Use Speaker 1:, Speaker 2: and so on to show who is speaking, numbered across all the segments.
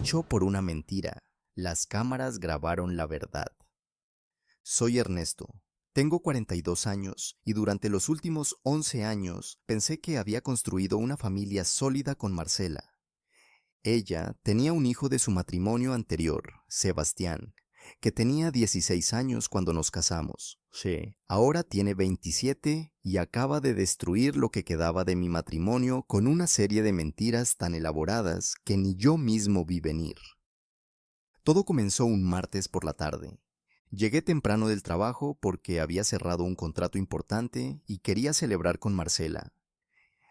Speaker 1: luchó por una mentira. Las cámaras grabaron la verdad. Soy Ernesto. Tengo 42 años y durante los últimos 11 años pensé que había construido una familia sólida con Marcela. Ella tenía un hijo de su matrimonio anterior, Sebastián, que tenía 16 años cuando nos casamos. Sí. Ahora tiene 27 y acaba de destruir lo que quedaba de mi matrimonio con una serie de mentiras tan elaboradas que ni yo mismo vi venir. Todo comenzó un martes por la tarde. Llegué temprano del trabajo porque había cerrado un contrato importante y quería celebrar con Marcela.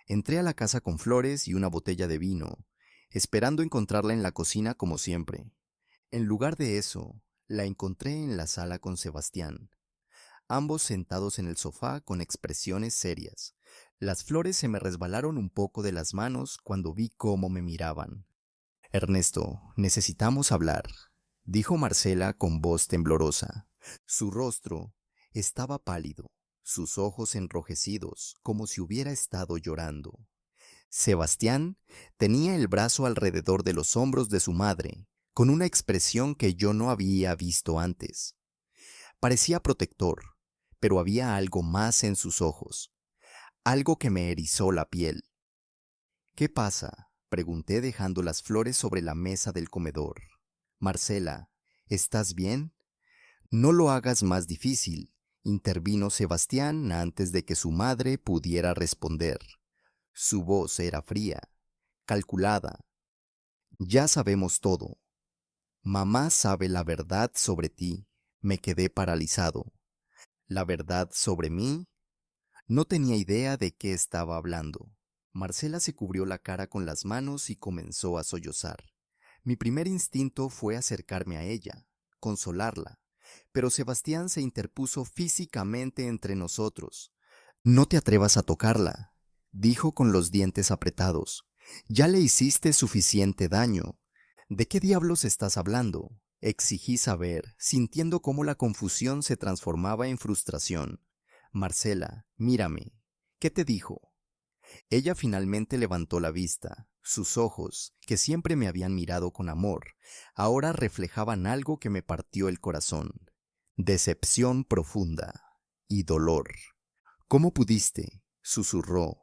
Speaker 1: Entré a la casa con flores y una botella de vino, esperando encontrarla en la cocina como siempre. En lugar de eso, la encontré en la sala con Sebastián, ambos sentados en el sofá con expresiones serias. Las flores se me resbalaron un poco de las manos cuando vi cómo me miraban. Ernesto, necesitamos hablar, dijo Marcela con voz temblorosa. Su rostro estaba pálido, sus ojos enrojecidos, como si hubiera estado llorando. Sebastián tenía el brazo alrededor de los hombros de su madre, con una expresión que yo no había visto antes. Parecía protector, pero había algo más en sus ojos, algo que me erizó la piel. ¿Qué pasa?, pregunté dejando las flores sobre la mesa del comedor. Marcela, ¿estás bien? No lo hagas más difícil, intervino Sebastián antes de que su madre pudiera responder. Su voz era fría, calculada. Ya sabemos todo. Mamá sabe la verdad sobre ti. Me quedé paralizado. ¿La verdad sobre mí? No tenía idea de qué estaba hablando. Marcela se cubrió la cara con las manos y comenzó a sollozar. Mi primer instinto fue acercarme a ella, consolarla, pero Sebastián se interpuso físicamente entre nosotros. No te atrevas a tocarla, dijo con los dientes apretados. Ya le hiciste suficiente daño. ¿De qué diablos estás hablando?, exigí saber, sintiendo cómo la confusión se transformaba en frustración. Marcela, mírame. ¿Qué te dijo? Ella finalmente levantó la vista. Sus ojos, que siempre me habían mirado con amor, ahora reflejaban algo que me partió el corazón. Decepción profunda y dolor. ¿Cómo pudiste?, susurró.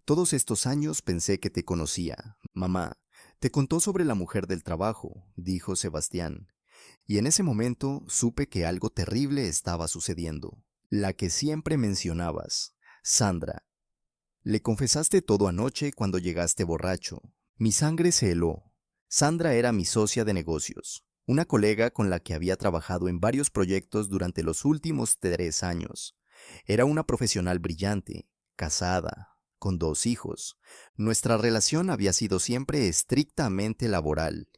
Speaker 1: Todos estos años pensé que te conocía. Mamá, te contó sobre la mujer del trabajo, dijo Sebastián. Y en ese momento supe que algo terrible estaba sucediendo. La que siempre mencionabas, Sandra. Le confesaste todo anoche cuando llegaste borracho. Mi sangre se heló. Sandra era mi socia de negocios, una colega con la que había trabajado en varios proyectos durante los últimos 3 años. Era una profesional brillante, casada, con 2 hijos. Nuestra relación había sido siempre estrictamente laboral,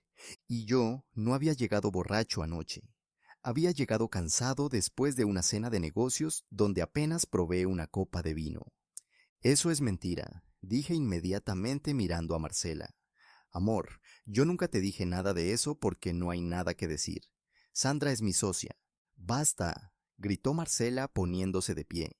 Speaker 1: y yo no había llegado borracho anoche. Había llegado cansado después de una cena de negocios donde apenas probé una copa de vino. Eso es mentira, dije inmediatamente mirando a Marcela. Amor, yo nunca te dije nada de eso porque no hay nada que decir. Sandra es mi socia. Basta, gritó Marcela poniéndose de pie.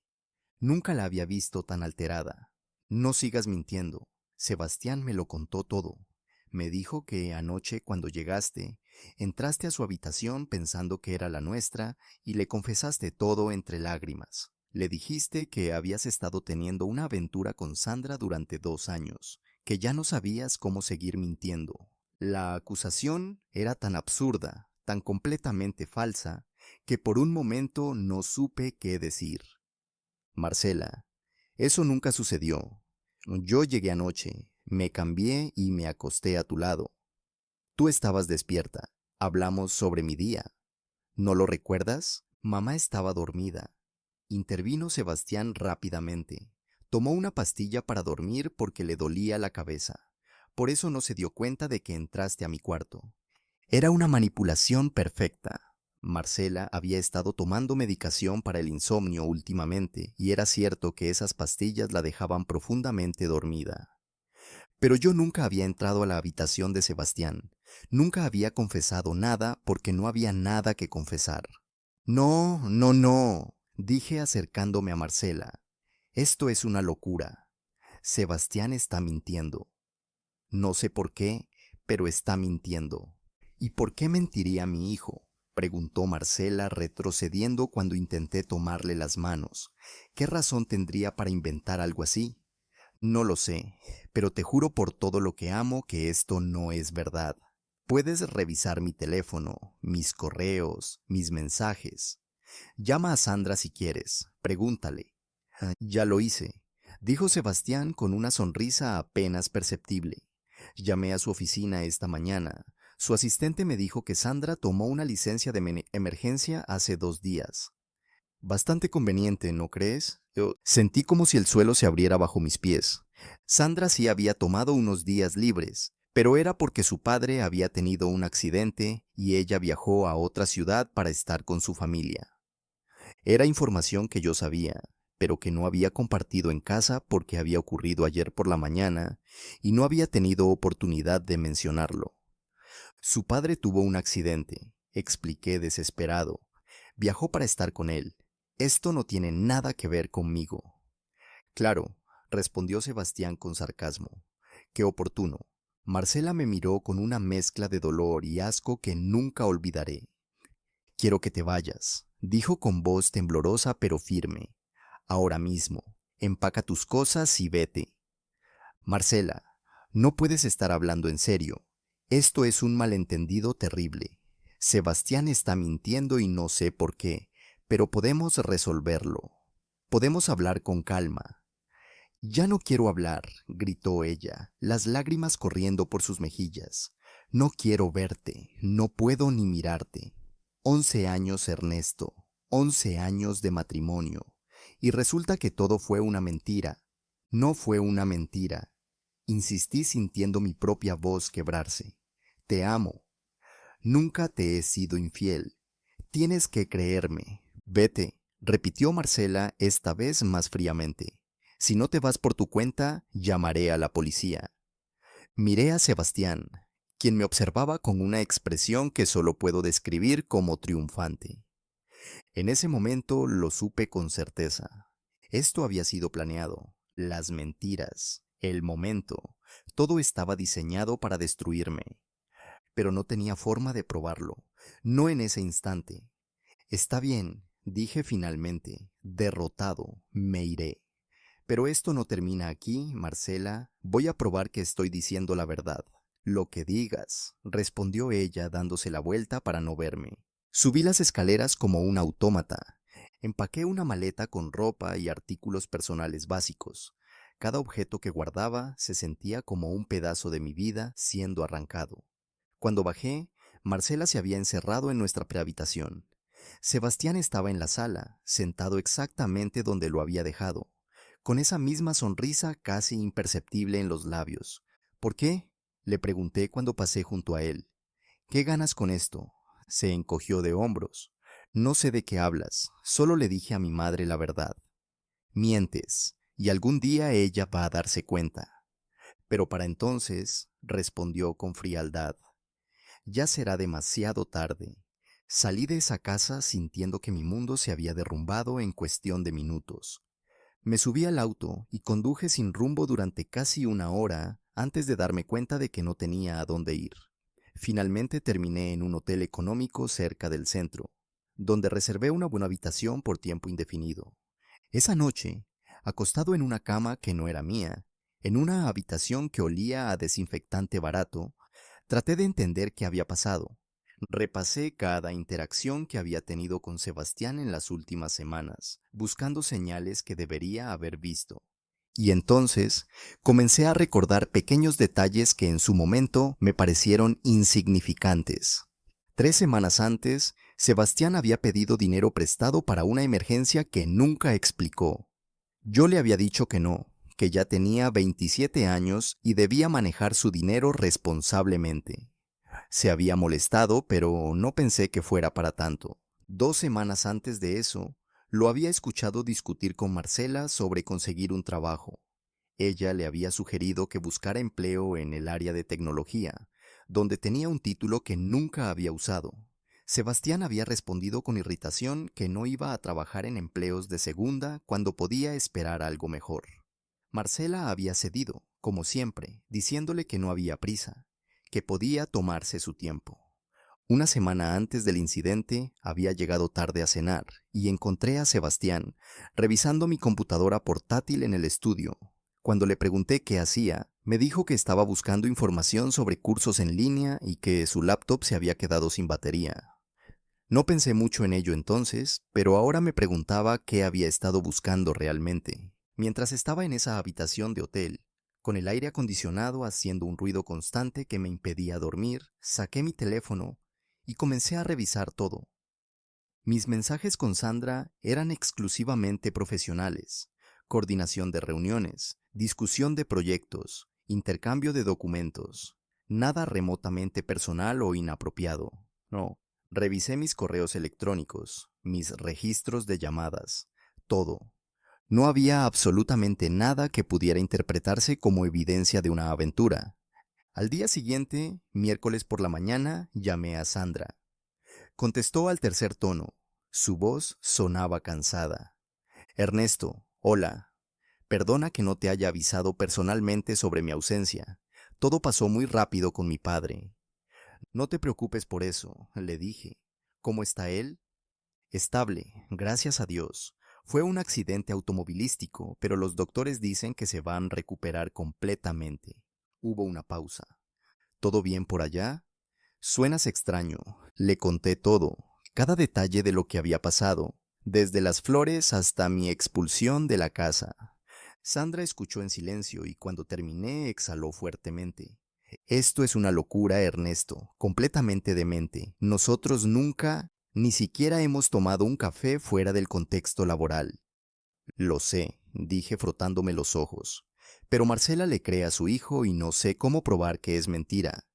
Speaker 1: Nunca la había visto tan alterada. No sigas mintiendo. Sebastián me lo contó todo. Me dijo que anoche cuando llegaste, entraste a su habitación pensando que era la nuestra y le confesaste todo entre lágrimas. Le dijiste que habías estado teniendo una aventura con Sandra durante 2 años, que ya no sabías cómo seguir mintiendo. La acusación era tan absurda, tan completamente falsa, que por un momento no supe qué decir. Marcela, eso nunca sucedió. Yo llegué anoche, me cambié y me acosté a tu lado. Tú estabas despierta. Hablamos sobre mi día. ¿No lo recuerdas? Mamá estaba dormida. Intervino Sebastián rápidamente. Tomó una pastilla para dormir porque le dolía la cabeza. Por eso no se dio cuenta de que entraste a mi cuarto. Era una manipulación perfecta. Marcela había estado tomando medicación para el insomnio últimamente y era cierto que esas pastillas la dejaban profundamente dormida. Pero yo nunca había entrado a la habitación de Sebastián. Nunca había confesado nada porque no había nada que confesar. No, no, no, dije acercándome a Marcela. Esto es una locura. Sebastián está mintiendo. No sé por qué, pero está mintiendo. ¿Y por qué mentiría mi hijo?, preguntó Marcela retrocediendo cuando intenté tomarle las manos. ¿Qué razón tendría para inventar algo así? No lo sé, pero te juro por todo lo que amo que esto no es verdad. Puedes revisar mi teléfono, mis correos, mis mensajes. Llama a Sandra si quieres, pregúntale. Ya lo hice, dijo Sebastián con una sonrisa apenas perceptible. Llamé a su oficina esta mañana. Su asistente me dijo que Sandra tomó una licencia de emergencia hace 2 días. Bastante conveniente, ¿no crees? Yo sentí como si el suelo se abriera bajo mis pies. Sandra sí había tomado unos días libres, pero era porque su padre había tenido un accidente y ella viajó a otra ciudad para estar con su familia. Era información que yo sabía, pero que no había compartido en casa porque había ocurrido ayer por la mañana y no había tenido oportunidad de mencionarlo. Su padre tuvo un accidente, expliqué desesperado. Viajó para estar con él. Esto no tiene nada que ver conmigo. Claro, respondió Sebastián con sarcasmo. Qué oportuno. Marcela me miró con una mezcla de dolor y asco que nunca olvidaré. Quiero que te vayas, dijo con voz temblorosa pero firme. Ahora mismo, empaca tus cosas y vete. Marcela, no puedes estar hablando en serio. Esto es un malentendido terrible. Sebastián está mintiendo y no sé por qué, pero podemos resolverlo. Podemos hablar con calma. Ya no quiero hablar, gritó ella, las lágrimas corriendo por sus mejillas. No quiero verte, no puedo ni mirarte. 11 años, Ernesto, 11 años de matrimonio. Y resulta que todo fue una mentira. No fue una mentira. Insistí sintiendo mi propia voz quebrarse. Te amo. Nunca te he sido infiel. Tienes que creerme. Vete, repitió Marcela esta vez más fríamente. Si no te vas por tu cuenta, llamaré a la policía. Miré a Sebastián, quien me observaba con una expresión que solo puedo describir como triunfante. En ese momento lo supe con certeza. Esto había sido planeado. Las mentiras, el momento, todo estaba diseñado para destruirme. Pero no tenía forma de probarlo. No en ese instante. Está bien, dije finalmente. Derrotado, me iré. Pero esto no termina aquí, Marcela. Voy a probar que estoy diciendo la verdad. Lo que digas, respondió ella dándose la vuelta para no verme. Subí las escaleras como un autómata. Empaqué una maleta con ropa y artículos personales básicos. Cada objeto que guardaba se sentía como un pedazo de mi vida siendo arrancado. Cuando bajé, Marcela se había encerrado en nuestra prehabitación. Sebastián estaba en la sala, sentado exactamente donde lo había dejado, con esa misma sonrisa casi imperceptible en los labios. ¿Por qué?, le pregunté cuando pasé junto a él. ¿Qué ganas con esto? Se encogió de hombros. No sé de qué hablas, solo le dije a mi madre la verdad. Mientes, y algún día ella va a darse cuenta. Pero para entonces, respondió con frialdad, ya será demasiado tarde. Salí de esa casa sintiendo que mi mundo se había derrumbado en cuestión de minutos. Me subí al auto y conduje sin rumbo durante casi una hora antes de darme cuenta de que no tenía a dónde ir. Finalmente terminé en un hotel económico cerca del centro, donde reservé una buena habitación por tiempo indefinido. Esa noche, acostado en una cama que no era mía, en una habitación que olía a desinfectante barato, traté de entender qué había pasado. Repasé cada interacción que había tenido con Sebastián en las últimas semanas, buscando señales que debería haber visto. Y entonces comencé a recordar pequeños detalles que en su momento me parecieron insignificantes. 3 semanas antes, Sebastián había pedido dinero prestado para una emergencia que nunca explicó. Yo le había dicho que no, que ya tenía 27 años y debía manejar su dinero responsablemente. Se había molestado, pero no pensé que fuera para tanto. 2 semanas antes de eso, lo había escuchado discutir con Marcela sobre conseguir un trabajo. Ella le había sugerido que buscara empleo en el área de tecnología, donde tenía un título que nunca había usado. Sebastián había respondido con irritación que no iba a trabajar en empleos de segunda cuando podía esperar algo mejor. Marcela había cedido, como siempre, diciéndole que no había prisa, que podía tomarse su tiempo. Una semana antes del incidente había llegado tarde a cenar y encontré a Sebastián revisando mi computadora portátil en el estudio. Cuando le pregunté qué hacía, me dijo que estaba buscando información sobre cursos en línea y que su laptop se había quedado sin batería. No pensé mucho en ello entonces, pero ahora me preguntaba qué había estado buscando realmente. Mientras estaba en esa habitación de hotel, con el aire acondicionado haciendo un ruido constante que me impedía dormir, saqué mi teléfono y comencé a revisar todo. Mis mensajes con Sandra eran exclusivamente profesionales: coordinación de reuniones, discusión de proyectos, intercambio de documentos, nada remotamente personal o inapropiado. No, revisé mis correos electrónicos, mis registros de llamadas, todo. No había absolutamente nada que pudiera interpretarse como evidencia de una aventura. Al día siguiente, miércoles por la mañana, llamé a Sandra. Contestó al tercer tono. Su voz sonaba cansada. Ernesto, hola. Perdona que no te haya avisado personalmente sobre mi ausencia. Todo pasó muy rápido con mi padre. No te preocupes por eso, le dije. ¿Cómo está él? Estable, gracias a Dios. Fue un accidente automovilístico, pero los doctores dicen que se van a recuperar completamente. Hubo una pausa. ¿Todo bien por allá? Suenas extraño. Le conté todo, cada detalle de lo que había pasado, desde las flores hasta mi expulsión de la casa. Sandra escuchó en silencio y cuando terminé exhaló fuertemente. Esto es una locura, Ernesto, completamente demente. Nosotros nunca, ni siquiera hemos tomado un café fuera del contexto laboral. Lo sé, dije frotándome los ojos, pero Marcela le cree a su hijo y no sé cómo probar que es mentira.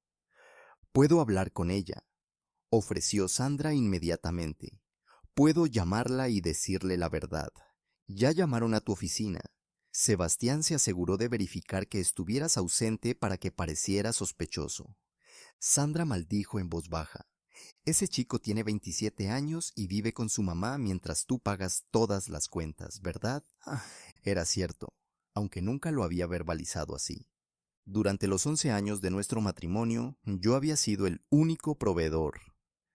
Speaker 1: Puedo hablar con ella, ofreció Sandra inmediatamente. Puedo llamarla y decirle la verdad. Ya llamaron a tu oficina. Sebastián se aseguró de verificar que estuvieras ausente para que pareciera sospechoso. Sandra maldijo en voz baja. Ese chico tiene 27 años y vive con su mamá mientras tú pagas todas las cuentas, ¿verdad? Era cierto, aunque nunca lo había verbalizado así. Durante los 11 años de nuestro matrimonio, yo había sido el único proveedor.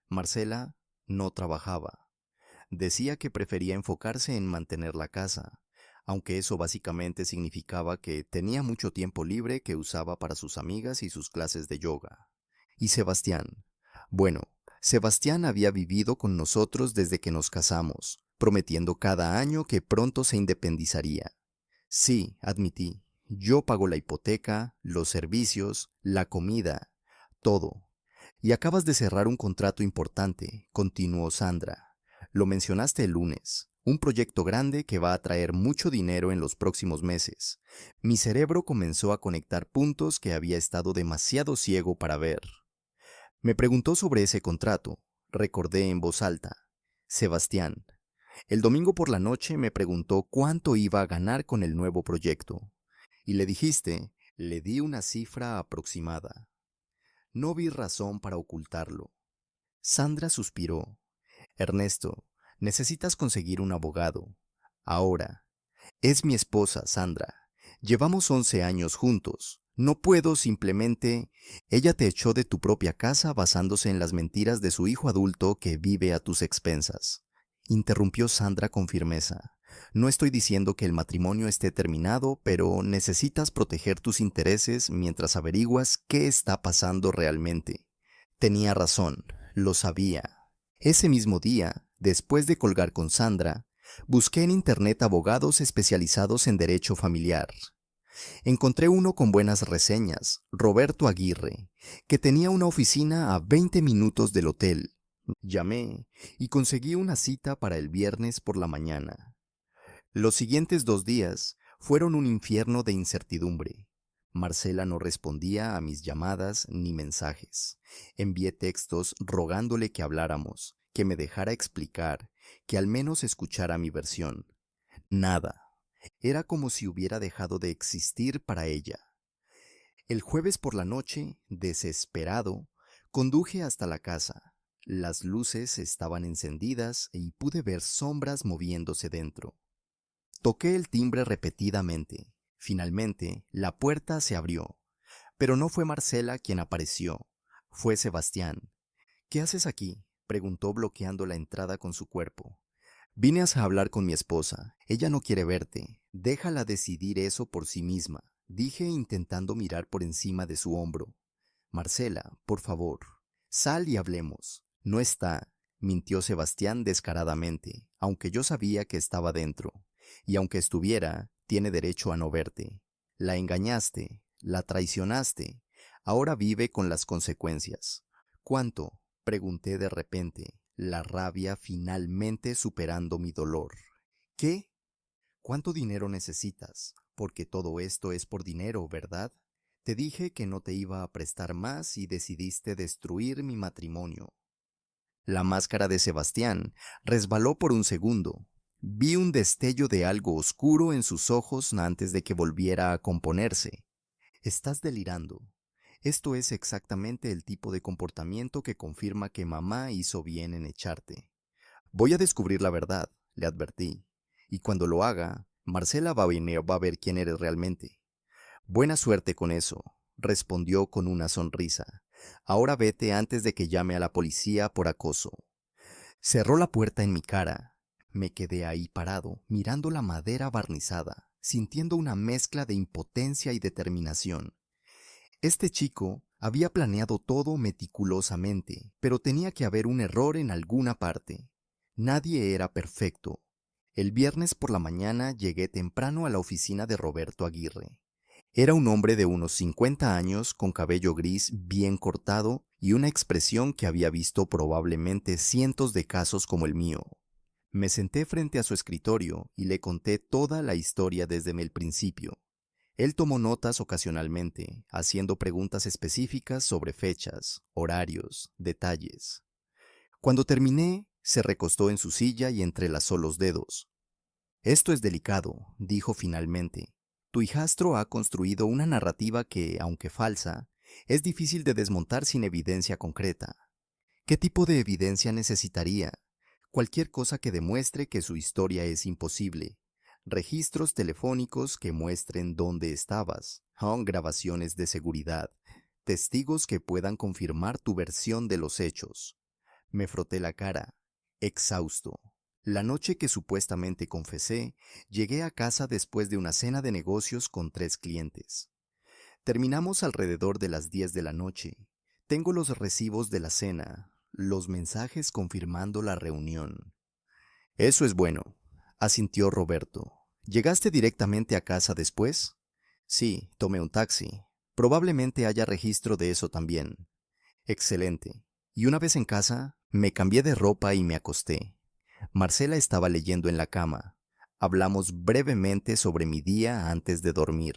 Speaker 1: Marcela no trabajaba. Decía que prefería enfocarse en mantener la casa, aunque eso básicamente significaba que tenía mucho tiempo libre que usaba para sus amigas y sus clases de yoga. ¿Y Sebastián? Bueno, Sebastián había vivido con nosotros desde que nos casamos, prometiendo cada año que pronto se independizaría. Sí, admití, yo pago la hipoteca, los servicios, la comida, todo. Y acabas de cerrar un contrato importante, continuó Sandra. Lo mencionaste el lunes. Un proyecto grande que va a traer mucho dinero en los próximos meses. Mi cerebro comenzó a conectar puntos que había estado demasiado ciego para ver. Me preguntó sobre ese contrato. Recordé en voz alta. Sebastián. El domingo por la noche me preguntó cuánto iba a ganar con el nuevo proyecto. Y le dijiste, le di una cifra aproximada. No vi razón para ocultarlo. Sandra suspiró. Ernesto, necesitas conseguir un abogado. Ahora. Es mi esposa, Sandra. Llevamos 11 años juntos. No puedo simplemente... Ella te echó de tu propia casa basándose en las mentiras de su hijo adulto que vive a tus expensas. Interrumpió Sandra con firmeza. No estoy diciendo que el matrimonio esté terminado, pero necesitas proteger tus intereses mientras averiguas qué está pasando realmente. Tenía razón, lo sabía. Ese mismo día, después de colgar con Sandra, busqué en internet abogados especializados en derecho familiar. Encontré uno con buenas reseñas, Roberto Aguirre, que tenía una oficina a 20 minutos del hotel. Llamé y conseguí una cita para el viernes por la mañana. Los siguientes 2 días fueron un infierno de incertidumbre. Marcela no respondía a mis llamadas ni mensajes. Envié textos rogándole que habláramos, que me dejara explicar, que al menos escuchara mi versión. Nada. Era como si hubiera dejado de existir para ella. El jueves por la noche, desesperado, conduje hasta la casa. Las luces estaban encendidas y pude ver sombras moviéndose dentro. Toqué el timbre repetidamente. Finalmente, la puerta se abrió, Pero no fue Marcela quien apareció, fue Sebastián. ¿Qué haces aquí?, preguntó bloqueando la entrada con su cuerpo. Vine a hablar con mi esposa. Ella no quiere verte. Déjala decidir eso por sí misma, dije intentando mirar por encima de su hombro. Marcela, por favor, sal y hablemos. No está, mintió Sebastián descaradamente, aunque yo sabía que estaba dentro. Y aunque estuviera, tiene derecho a no verte. La engañaste, la traicionaste. Ahora vive con las consecuencias. ¿Cuánto?, pregunté de repente, la rabia finalmente superando mi dolor. ¿Qué? ¿Cuánto dinero necesitas? Porque todo esto es por dinero, ¿verdad? Te dije que no te iba a prestar más y decidiste destruir mi matrimonio. La máscara de Sebastián resbaló por un segundo. Vi un destello de algo oscuro en sus ojos antes de que volviera a componerse. Estás delirando. Esto es exactamente el tipo de comportamiento que confirma que mamá hizo bien en echarte. Voy a descubrir la verdad, le advertí. Y cuando lo haga, Marcela va a ver quién eres realmente. Buena suerte con eso, respondió con una sonrisa. Ahora vete antes de que llame a la policía por acoso. Cerró la puerta en mi cara. Me quedé ahí parado, mirando la madera barnizada, sintiendo una mezcla de impotencia y determinación. Este chico había planeado todo meticulosamente, pero tenía que haber un error en alguna parte. Nadie era perfecto. El viernes por la mañana llegué temprano a la oficina de Roberto Aguirre. Era un hombre de unos 50 años con cabello gris bien cortado y una expresión que había visto probablemente cientos de casos como el mío. Me senté frente a su escritorio y le conté toda la historia desde el principio. Él tomó notas ocasionalmente, haciendo preguntas específicas sobre fechas, horarios, detalles. Cuando terminé, se recostó en su silla y entrelazó los dedos. Esto es delicado, dijo finalmente. Tu hijastro ha construido una narrativa que, aunque falsa, es difícil de desmontar sin evidencia concreta. ¿Qué tipo de evidencia necesitaría? Cualquier cosa que demuestre que su historia es imposible. Registros telefónicos que muestren dónde estabas, grabaciones de seguridad, testigos que puedan confirmar tu versión de los hechos. Me froté la cara, exhausto. La noche que supuestamente confesé, llegué a casa después de una cena de negocios con 3 clientes. Terminamos alrededor de las 10 de la noche. Tengo los recibos de la cena, los mensajes confirmando la reunión. Eso es bueno, asintió Roberto. ¿Llegaste directamente a casa después? Sí, tomé un taxi. Probablemente haya registro de eso también. Excelente. Y una vez en casa, me cambié de ropa y me acosté. Marcela estaba leyendo en la cama. Hablamos brevemente sobre mi día antes de dormir.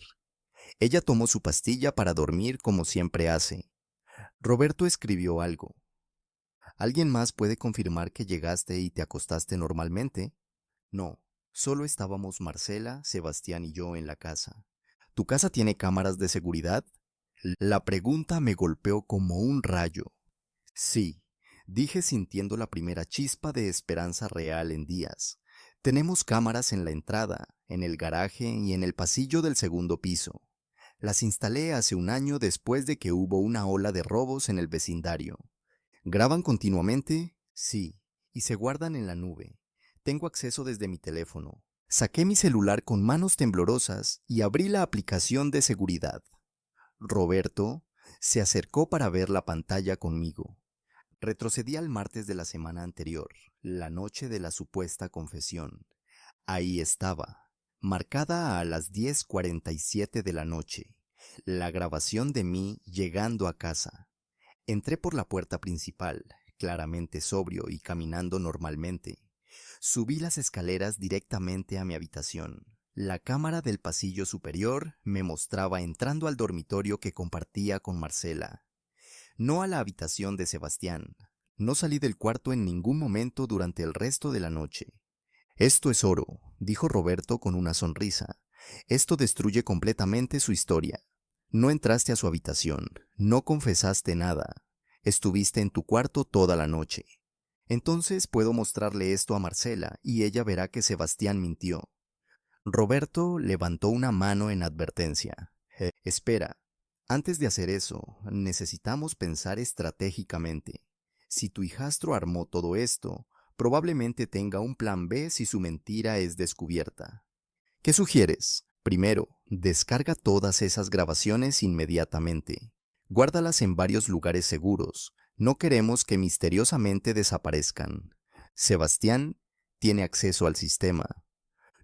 Speaker 1: Ella tomó su pastilla para dormir como siempre hace. Roberto escribió algo. ¿Alguien más puede confirmar que llegaste y te acostaste normalmente? No, solo estábamos Marcela, Sebastián y yo en la casa. ¿Tu casa tiene cámaras de seguridad? La pregunta me golpeó como un rayo. Sí, dije sintiendo la primera chispa de esperanza real en días. Tenemos cámaras en la entrada, en el garaje y en el pasillo del segundo piso. Las instalé hace un año después de que hubo una ola de robos en el vecindario. ¿Graban continuamente? Sí, y se guardan en la nube. Tengo acceso desde mi teléfono. Saqué mi celular con manos temblorosas y abrí la aplicación de seguridad. Roberto se acercó para ver la pantalla conmigo. Retrocedí al martes de la semana anterior, la noche de la supuesta confesión. Ahí estaba, marcada a las 10:47 de la noche, la grabación de mí llegando a casa. Entré por la puerta principal, claramente sobrio y caminando normalmente. Subí las escaleras directamente a mi habitación. La cámara del pasillo superior me mostraba entrando al dormitorio que compartía con Marcela. No a la habitación de Sebastián. No salí del cuarto en ningún momento durante el resto de la noche. Esto es oro, dijo Roberto con una sonrisa. Esto destruye completamente su historia. No entraste a su habitación, no confesaste nada. Estuviste en tu cuarto toda la noche. Entonces puedo mostrarle esto a Marcela y ella verá que Sebastián mintió. Roberto levantó una mano en advertencia. Espera, Antes de hacer eso, necesitamos pensar estratégicamente. Si tu hijastro armó todo esto, probablemente tenga un plan B si su mentira es descubierta. ¿Qué sugieres? Primero, descarga todas esas grabaciones inmediatamente. Guárdalas en varios lugares seguros. No queremos que misteriosamente desaparezcan. Sebastián tiene acceso al sistema.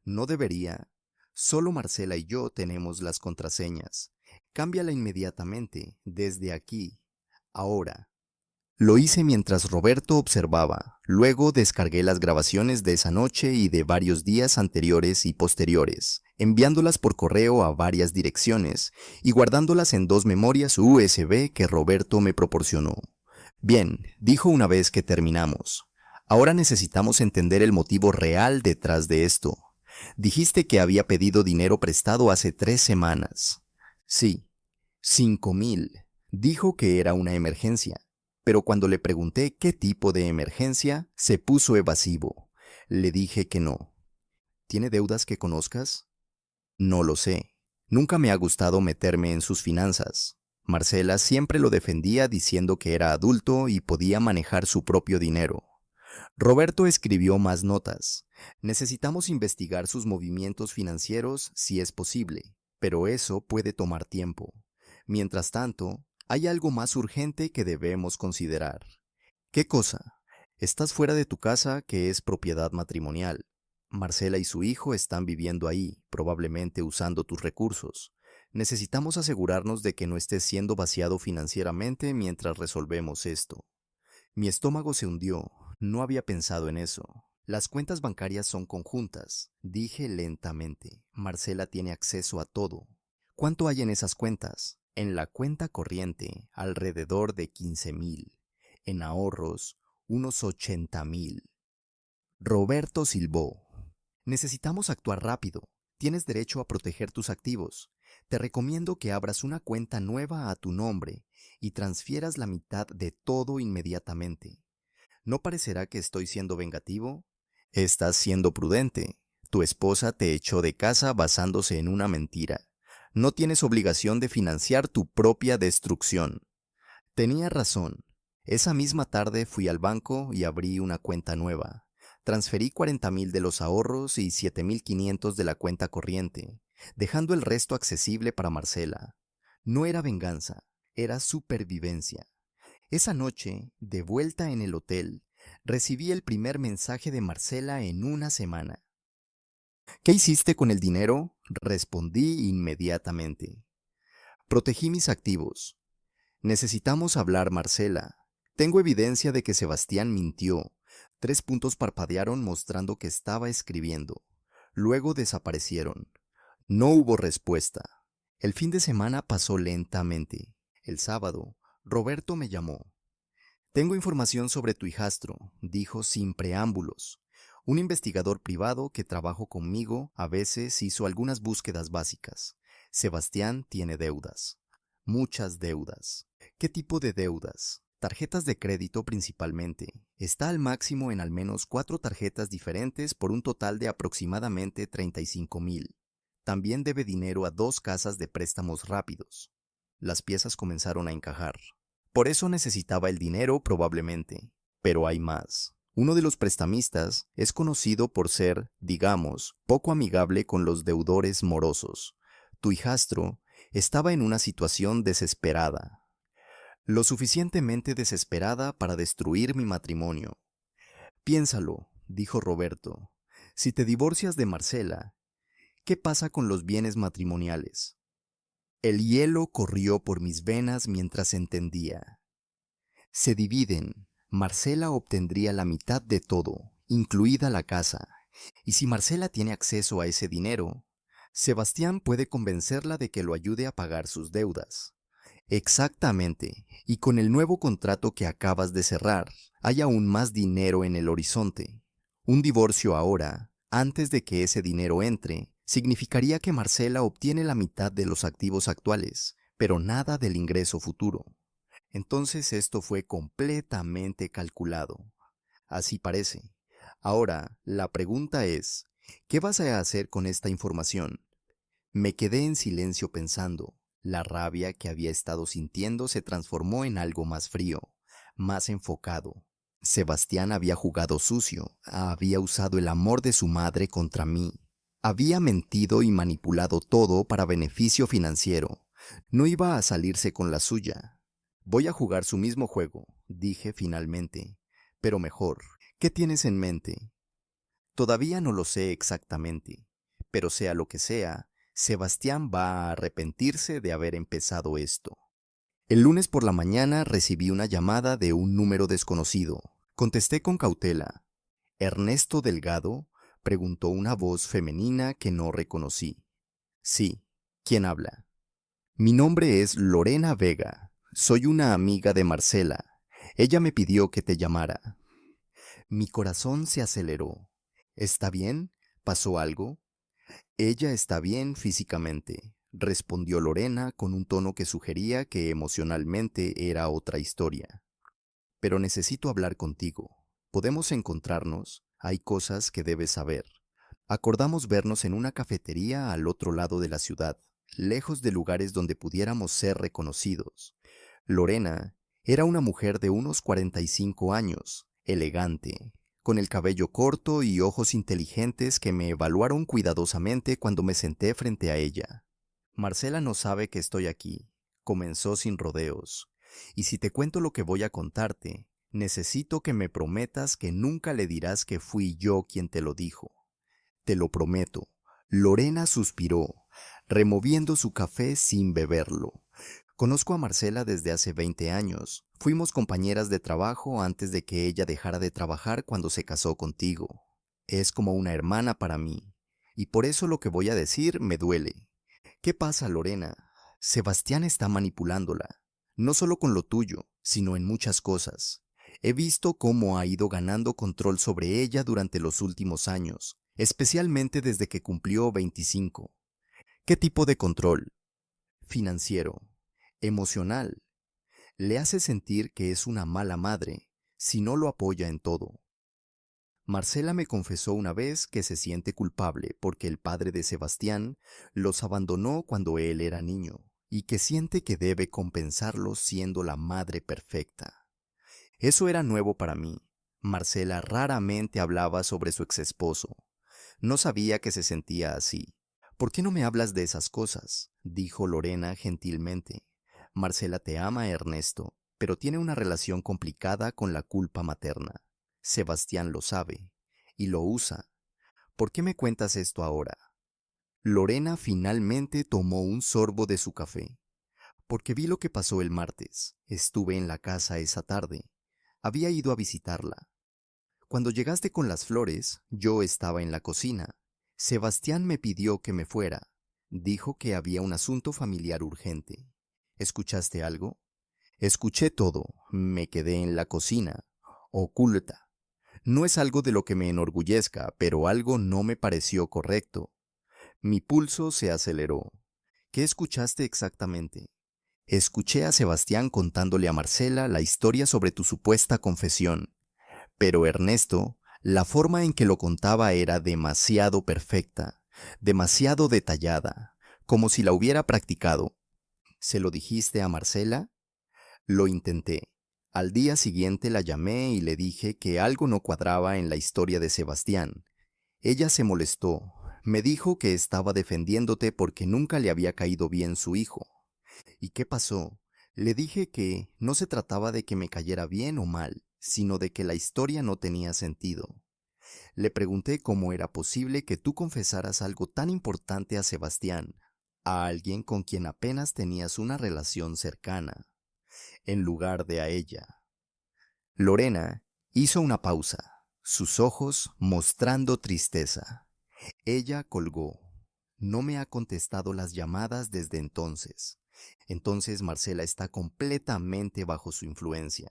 Speaker 1: No debería. Solo Marcela y yo tenemos las contraseñas. Cámbiala inmediatamente, desde aquí, ahora. Lo hice mientras Roberto observaba. Luego descargué las grabaciones de esa noche y de varios días anteriores y posteriores, enviándolas por correo a varias direcciones y guardándolas en 2 memorias USB que Roberto me proporcionó. Bien, dijo una vez que terminamos. Ahora necesitamos entender el motivo real detrás de esto. Dijiste que había pedido dinero prestado hace 3 semanas. Sí, 5,000. Dijo que era una emergencia. Pero cuando le pregunté qué tipo de emergencia, se puso evasivo. Le dije que no. ¿Tiene deudas que conozcas? No lo sé. Nunca me ha gustado meterme en sus finanzas. Marcela siempre lo defendía diciendo que era adulto y podía manejar su propio dinero. Roberto escribió más notas. Necesitamos investigar sus movimientos financieros si es posible, pero eso puede tomar tiempo. Mientras tanto, hay algo más urgente que debemos considerar. ¿Qué cosa? Estás fuera de tu casa, que es propiedad matrimonial. Marcela y su hijo están viviendo ahí, probablemente usando tus recursos. Necesitamos asegurarnos de que no estés siendo vaciado financieramente mientras resolvemos esto. Mi estómago se hundió. No había pensado en eso. Las cuentas bancarias son conjuntas, dije lentamente. Marcela tiene acceso a todo. ¿Cuánto hay en esas cuentas? En la cuenta corriente, alrededor de 15,000. En ahorros, unos 80,000. Roberto silbó. Necesitamos actuar rápido. Tienes derecho a proteger tus activos. Te recomiendo que abras una cuenta nueva a tu nombre y transfieras la mitad de todo inmediatamente. ¿No parecerá que estoy siendo vengativo? Estás siendo prudente. Tu esposa te echó de casa basándose en una mentira. No tienes obligación de financiar tu propia destrucción. Tenía razón. Esa misma tarde fui al banco y abrí una cuenta nueva. Transferí 40,000 de los ahorros y 7,500 de la cuenta corriente, dejando el resto accesible para Marcela. No era venganza, era supervivencia. Esa noche, de vuelta en el hotel, recibí el primer mensaje de Marcela en una semana. ¿Qué hiciste con el dinero? Respondí inmediatamente. Protegí mis activos. Necesitamos hablar, Marcela. Tengo evidencia de que Sebastián mintió. 3 puntos parpadearon mostrando que estaba escribiendo. Luego desaparecieron. No hubo respuesta. El fin de semana pasó lentamente. El sábado, Roberto me llamó. Tengo información sobre tu hijastro, dijo sin preámbulos. Un investigador privado que trabajó conmigo a veces hizo algunas búsquedas básicas. Sebastián tiene deudas. Muchas deudas. ¿Qué tipo de deudas? Tarjetas de crédito principalmente. Está al máximo en al menos 4 tarjetas diferentes por un total de aproximadamente 35,000. También debe dinero a 2 casas de préstamos rápidos. Las piezas comenzaron a encajar. Por eso necesitaba el dinero probablemente. Pero hay más. Uno de los prestamistas es conocido por ser, digamos, poco amigable con los deudores morosos. Tu hijastro estaba en una situación desesperada. Lo suficientemente desesperada para destruir mi matrimonio. Piénsalo, dijo Roberto. Si te divorcias de Marcela, ¿qué pasa con los bienes matrimoniales? El hielo corrió por mis venas mientras entendía. Se dividen. Marcela obtendría la mitad de todo, incluida la casa. Y si Marcela tiene acceso a ese dinero, Sebastián puede convencerla de que lo ayude a pagar sus deudas. Exactamente. Y con el nuevo contrato que acabas de cerrar, hay aún más dinero en el horizonte. Un divorcio ahora, antes de que ese dinero entre, significaría que Marcela obtiene la mitad de los activos actuales, pero nada del ingreso futuro. Entonces esto fue completamente calculado. Así parece. Ahora, la pregunta es, ¿qué vas a hacer con esta información? Me quedé en silencio pensando. La rabia que había estado sintiendo se transformó en algo más frío, más enfocado. Sebastián había jugado sucio, había usado el amor de su madre contra mí. Había mentido y manipulado todo para beneficio financiero. No iba a salirse con la suya. Voy a jugar su mismo juego, dije finalmente. Pero mejor, ¿qué tienes en mente? Todavía no lo sé exactamente, pero sea lo que sea, Sebastián va a arrepentirse de haber empezado esto. El lunes por la mañana recibí una llamada de un número desconocido. Contesté con cautela. ¿Ernesto Delgado?, preguntó una voz femenina que no reconocí. Sí, ¿quién habla? Mi nombre es Lorena Vega. Soy una amiga de Marcela. Ella me pidió que te llamara. Mi corazón se aceleró. ¿Está bien? ¿Pasó algo? Ella está bien físicamente, respondió Lorena con un tono que sugería que emocionalmente era otra historia. Pero necesito hablar contigo. ¿Podemos encontrarnos? Hay cosas que debes saber. Acordamos vernos en una cafetería al otro lado de la ciudad, lejos de lugares donde pudiéramos ser reconocidos. Lorena era una mujer de unos 45 años, elegante, con el cabello corto y ojos inteligentes que me evaluaron cuidadosamente cuando me senté frente a ella. Marcela no sabe que estoy aquí, comenzó sin rodeos. Y si te cuento lo que voy a contarte, necesito que me prometas que nunca le dirás que fui yo quien te lo dijo. Te lo prometo. Lorena suspiró, removiendo su café sin beberlo. Conozco a Marcela desde hace 20 años. Fuimos compañeras de trabajo antes de que ella dejara de trabajar cuando se casó contigo. Es como una hermana para mí. Y por eso lo que voy a decir me duele. ¿Qué pasa, Lorena? Sebastián está manipulándola. No solo con lo tuyo, sino en muchas cosas. He visto cómo ha ido ganando control sobre ella durante los últimos años, especialmente desde que cumplió 25. ¿Qué tipo de control? Financiero, emocional. Le hace sentir que es una mala madre si no lo apoya en todo. Marcela me confesó una vez que se siente culpable porque el padre de Sebastián los abandonó cuando él era niño y que siente que debe compensarlos siendo la madre perfecta. Eso era nuevo para mí. Marcela raramente hablaba sobre su exesposo. No sabía que se sentía así. ¿Por qué no me hablas de esas cosas?, dijo Lorena gentilmente. Marcela te ama, Ernesto, pero tiene una relación complicada con la culpa materna. Sebastián lo sabe y lo usa. ¿Por qué me cuentas esto ahora? Lorena finalmente tomó un sorbo de su café. Porque vi lo que pasó el martes. Estuve en la casa esa tarde. Había ido a visitarla. Cuando llegaste con las flores, yo estaba en la cocina. Sebastián me pidió que me fuera. Dijo que había un asunto familiar urgente. ¿Escuchaste algo? Escuché todo. Me quedé en la cocina, oculta. No es algo de lo que me enorgullezca, pero algo no me pareció correcto. Mi pulso se aceleró. ¿Qué escuchaste exactamente? Escuché a Sebastián contándole a Marcela la historia sobre tu supuesta confesión. Pero Ernesto, la forma en que lo contaba era demasiado perfecta, demasiado detallada, como si la hubiera practicado. ¿Se lo dijiste a Marcela? Lo intenté. Al día siguiente la llamé y le dije que algo no cuadraba en la historia de Sebastián. Ella se molestó. Me dijo que estaba defendiéndote porque nunca le había caído bien su hijo. ¿Y qué pasó? Le dije que no se trataba de que me cayera bien o mal, sino de que la historia no tenía sentido. Le pregunté cómo era posible que tú confesaras algo tan importante a Sebastián, a alguien con quien apenas tenías una relación cercana, en lugar de a ella. Lorena hizo una pausa, sus ojos mostrando tristeza. Ella colgó. No me ha contestado las llamadas desde entonces. Entonces Marcela está completamente bajo su influencia.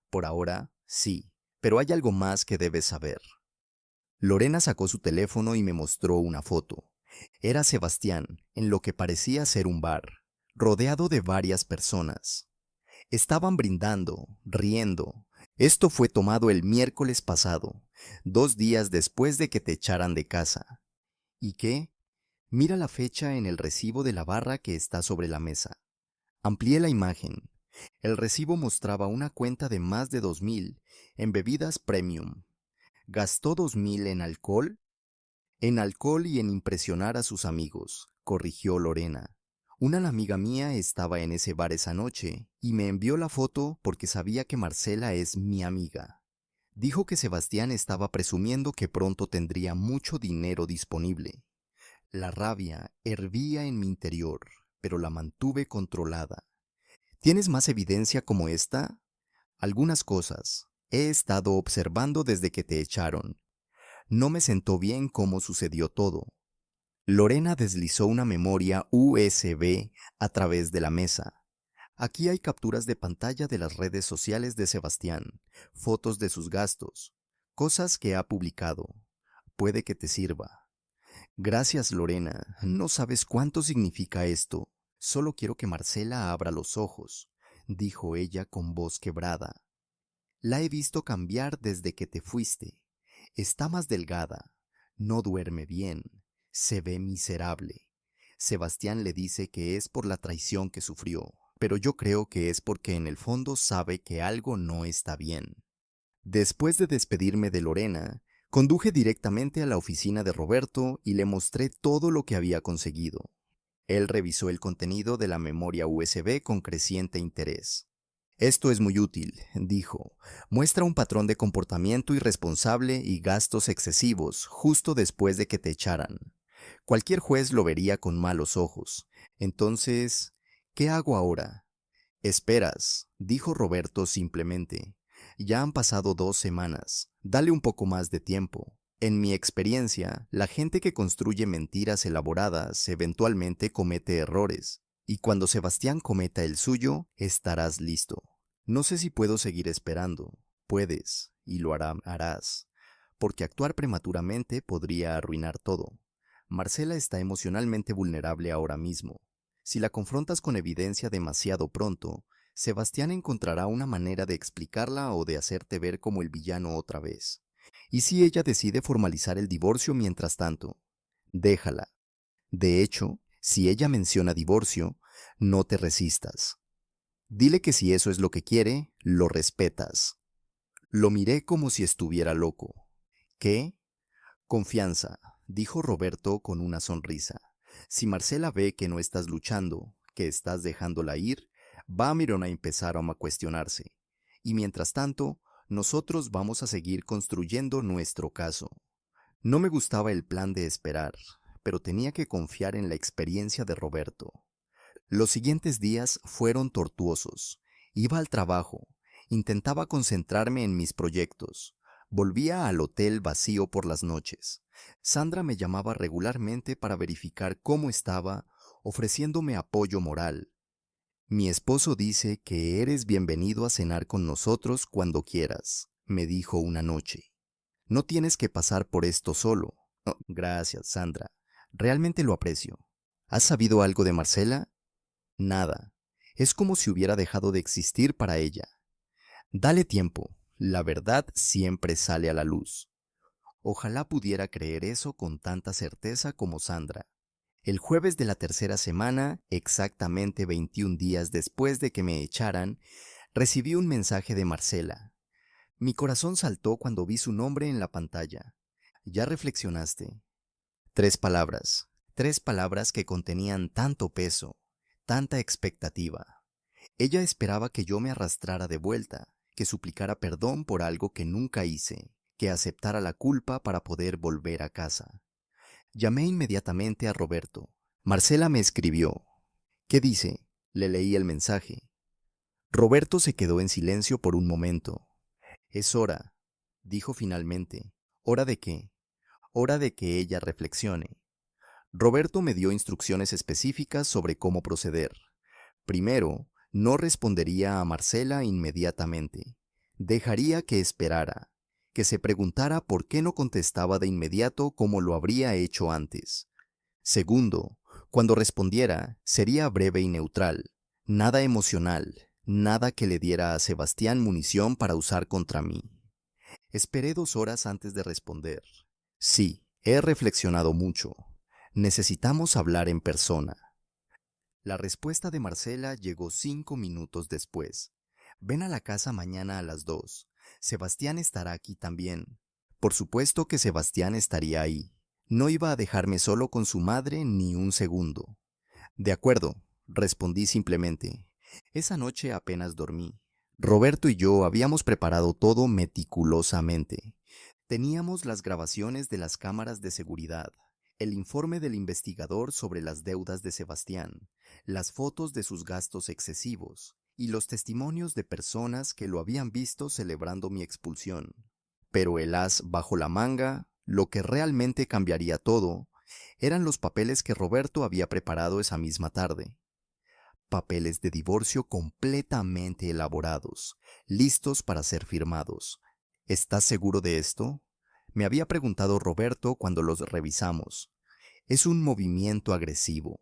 Speaker 1: Por ahora, sí, pero hay algo más que debes saber. Lorena sacó su teléfono y me mostró una foto. Era Sebastián, en lo que parecía ser un bar, rodeado de varias personas. Estaban brindando, riendo. Esto fue tomado el miércoles pasado, 2 días después de que te echaran de casa. ¿Y qué? Mira la fecha en el recibo de la barra que está sobre la mesa. Amplié la imagen. El recibo mostraba una cuenta de más de 2,000 en bebidas premium. ¿Gastó 2,000 en alcohol? En alcohol y en impresionar a sus amigos, corrigió Lorena. Una amiga mía estaba en ese bar esa noche y me envió la foto porque sabía que Marcela es mi amiga. Dijo que Sebastián estaba presumiendo que pronto tendría mucho dinero disponible. La rabia hervía en mi interior, pero la mantuve controlada. ¿Tienes más evidencia como esta? Algunas cosas. He estado observando desde que te echaron. No me sentó bien cómo sucedió todo. Lorena deslizó una memoria USB a través de la mesa. Aquí hay capturas de pantalla de las redes sociales de Sebastián, fotos de sus gastos, cosas que ha publicado. Puede que te sirva. Gracias, Lorena. No sabes cuánto significa esto. Solo quiero que Marcela abra los ojos, dijo ella con voz quebrada. La he visto cambiar desde que te fuiste. Está más delgada, no duerme bien, se ve miserable. Sebastián le dice que es por la traición que sufrió, pero yo creo que es porque en el fondo sabe que algo no está bien. Después de despedirme de Lorena, conduje directamente a la oficina de Roberto y le mostré todo lo que había conseguido. Él revisó el contenido de la memoria USB con creciente interés. Esto es muy útil, dijo. Muestra un patrón de comportamiento irresponsable y gastos excesivos justo después de que te echaran. Cualquier juez lo vería con malos ojos. Entonces, ¿qué hago ahora? Esperas, dijo Roberto simplemente. Ya han pasado 2 semanas. Dale un poco más de tiempo. En mi experiencia, la gente que construye mentiras elaboradas eventualmente comete errores. Y cuando Sebastián cometa el suyo, estarás listo. No sé si puedo seguir esperando. Puedes, y lo harás. Porque actuar prematuramente podría arruinar todo. Marcela está emocionalmente vulnerable ahora mismo. Si la confrontas con evidencia demasiado pronto, Sebastián encontrará una manera de explicarla o de hacerte ver como el villano otra vez. ¿Y si ella decide formalizar el divorcio mientras tanto? Déjala. De hecho, si ella menciona divorcio, no te resistas. Dile que si eso es lo que quiere, lo respetas. Lo miré como si estuviera loco. ¿Qué? Confianza, dijo Roberto con una sonrisa. Si Marcela ve que no estás luchando, que estás dejándola ir, va a empezar a cuestionarse. Y mientras tanto, nosotros vamos a seguir construyendo nuestro caso. No me gustaba el plan de esperar, pero tenía que confiar en la experiencia de Roberto. Los siguientes días fueron tortuosos. Iba al trabajo, intentaba concentrarme en mis proyectos. Volvía al hotel vacío por las noches. Sandra me llamaba regularmente para verificar cómo estaba, ofreciéndome apoyo moral. Mi esposo dice que eres bienvenido a cenar con nosotros cuando quieras, me dijo una noche. No tienes que pasar por esto solo. "Oh, gracias, Sandra. Realmente lo aprecio. ¿Has sabido algo de Marcela? Nada. Es como si hubiera dejado de existir para ella. Dale tiempo. La verdad siempre sale a la luz. Ojalá pudiera creer eso con tanta certeza como Sandra. El jueves de la tercera semana, exactamente 21 días después de que me echaran, recibí un mensaje de Marcela. Mi corazón saltó cuando vi su nombre en la pantalla. ¿Ya reflexionaste? 3 palabras. 3 palabras que contenían tanto peso, tanta expectativa. Ella esperaba que yo me arrastrara de vuelta, que suplicara perdón por algo que nunca hice, que aceptara la culpa para poder volver a casa. Llamé inmediatamente a Roberto. Marcela me escribió. ¿Qué dice? Le leí el mensaje. Roberto se quedó en silencio por un momento. Es hora, dijo finalmente. ¿Hora de qué? Hora de que ella reflexione. Roberto me dio instrucciones específicas sobre cómo proceder. Primero, no respondería a Marcela inmediatamente. Dejaría que esperara, que se preguntara por qué no contestaba de inmediato como lo habría hecho antes. Segundo, cuando respondiera, sería breve y neutral, nada emocional, nada que le diera a Sebastián munición para usar contra mí. Esperé 2 horas antes de responder. Sí, he reflexionado mucho. Necesitamos hablar en persona. La respuesta de Marcela llegó 5 minutos después. Ven a la casa mañana a las 2. Sebastián estará aquí también. Por supuesto que Sebastián estaría ahí. No iba a dejarme solo con su madre ni un segundo. De acuerdo, respondí simplemente. Esa noche apenas dormí. Roberto y yo habíamos preparado todo meticulosamente. Teníamos las grabaciones de las cámaras de seguridad, el informe del investigador sobre las deudas de Sebastián, las fotos de sus gastos excesivos y los testimonios de personas que lo habían visto celebrando mi expulsión. Pero el as bajo la manga, lo que realmente cambiaría todo, eran los papeles que Roberto había preparado esa misma tarde. Papeles de divorcio completamente elaborados, listos para ser firmados. ¿Estás seguro de esto? Me había preguntado Roberto cuando los revisamos. Es un movimiento agresivo.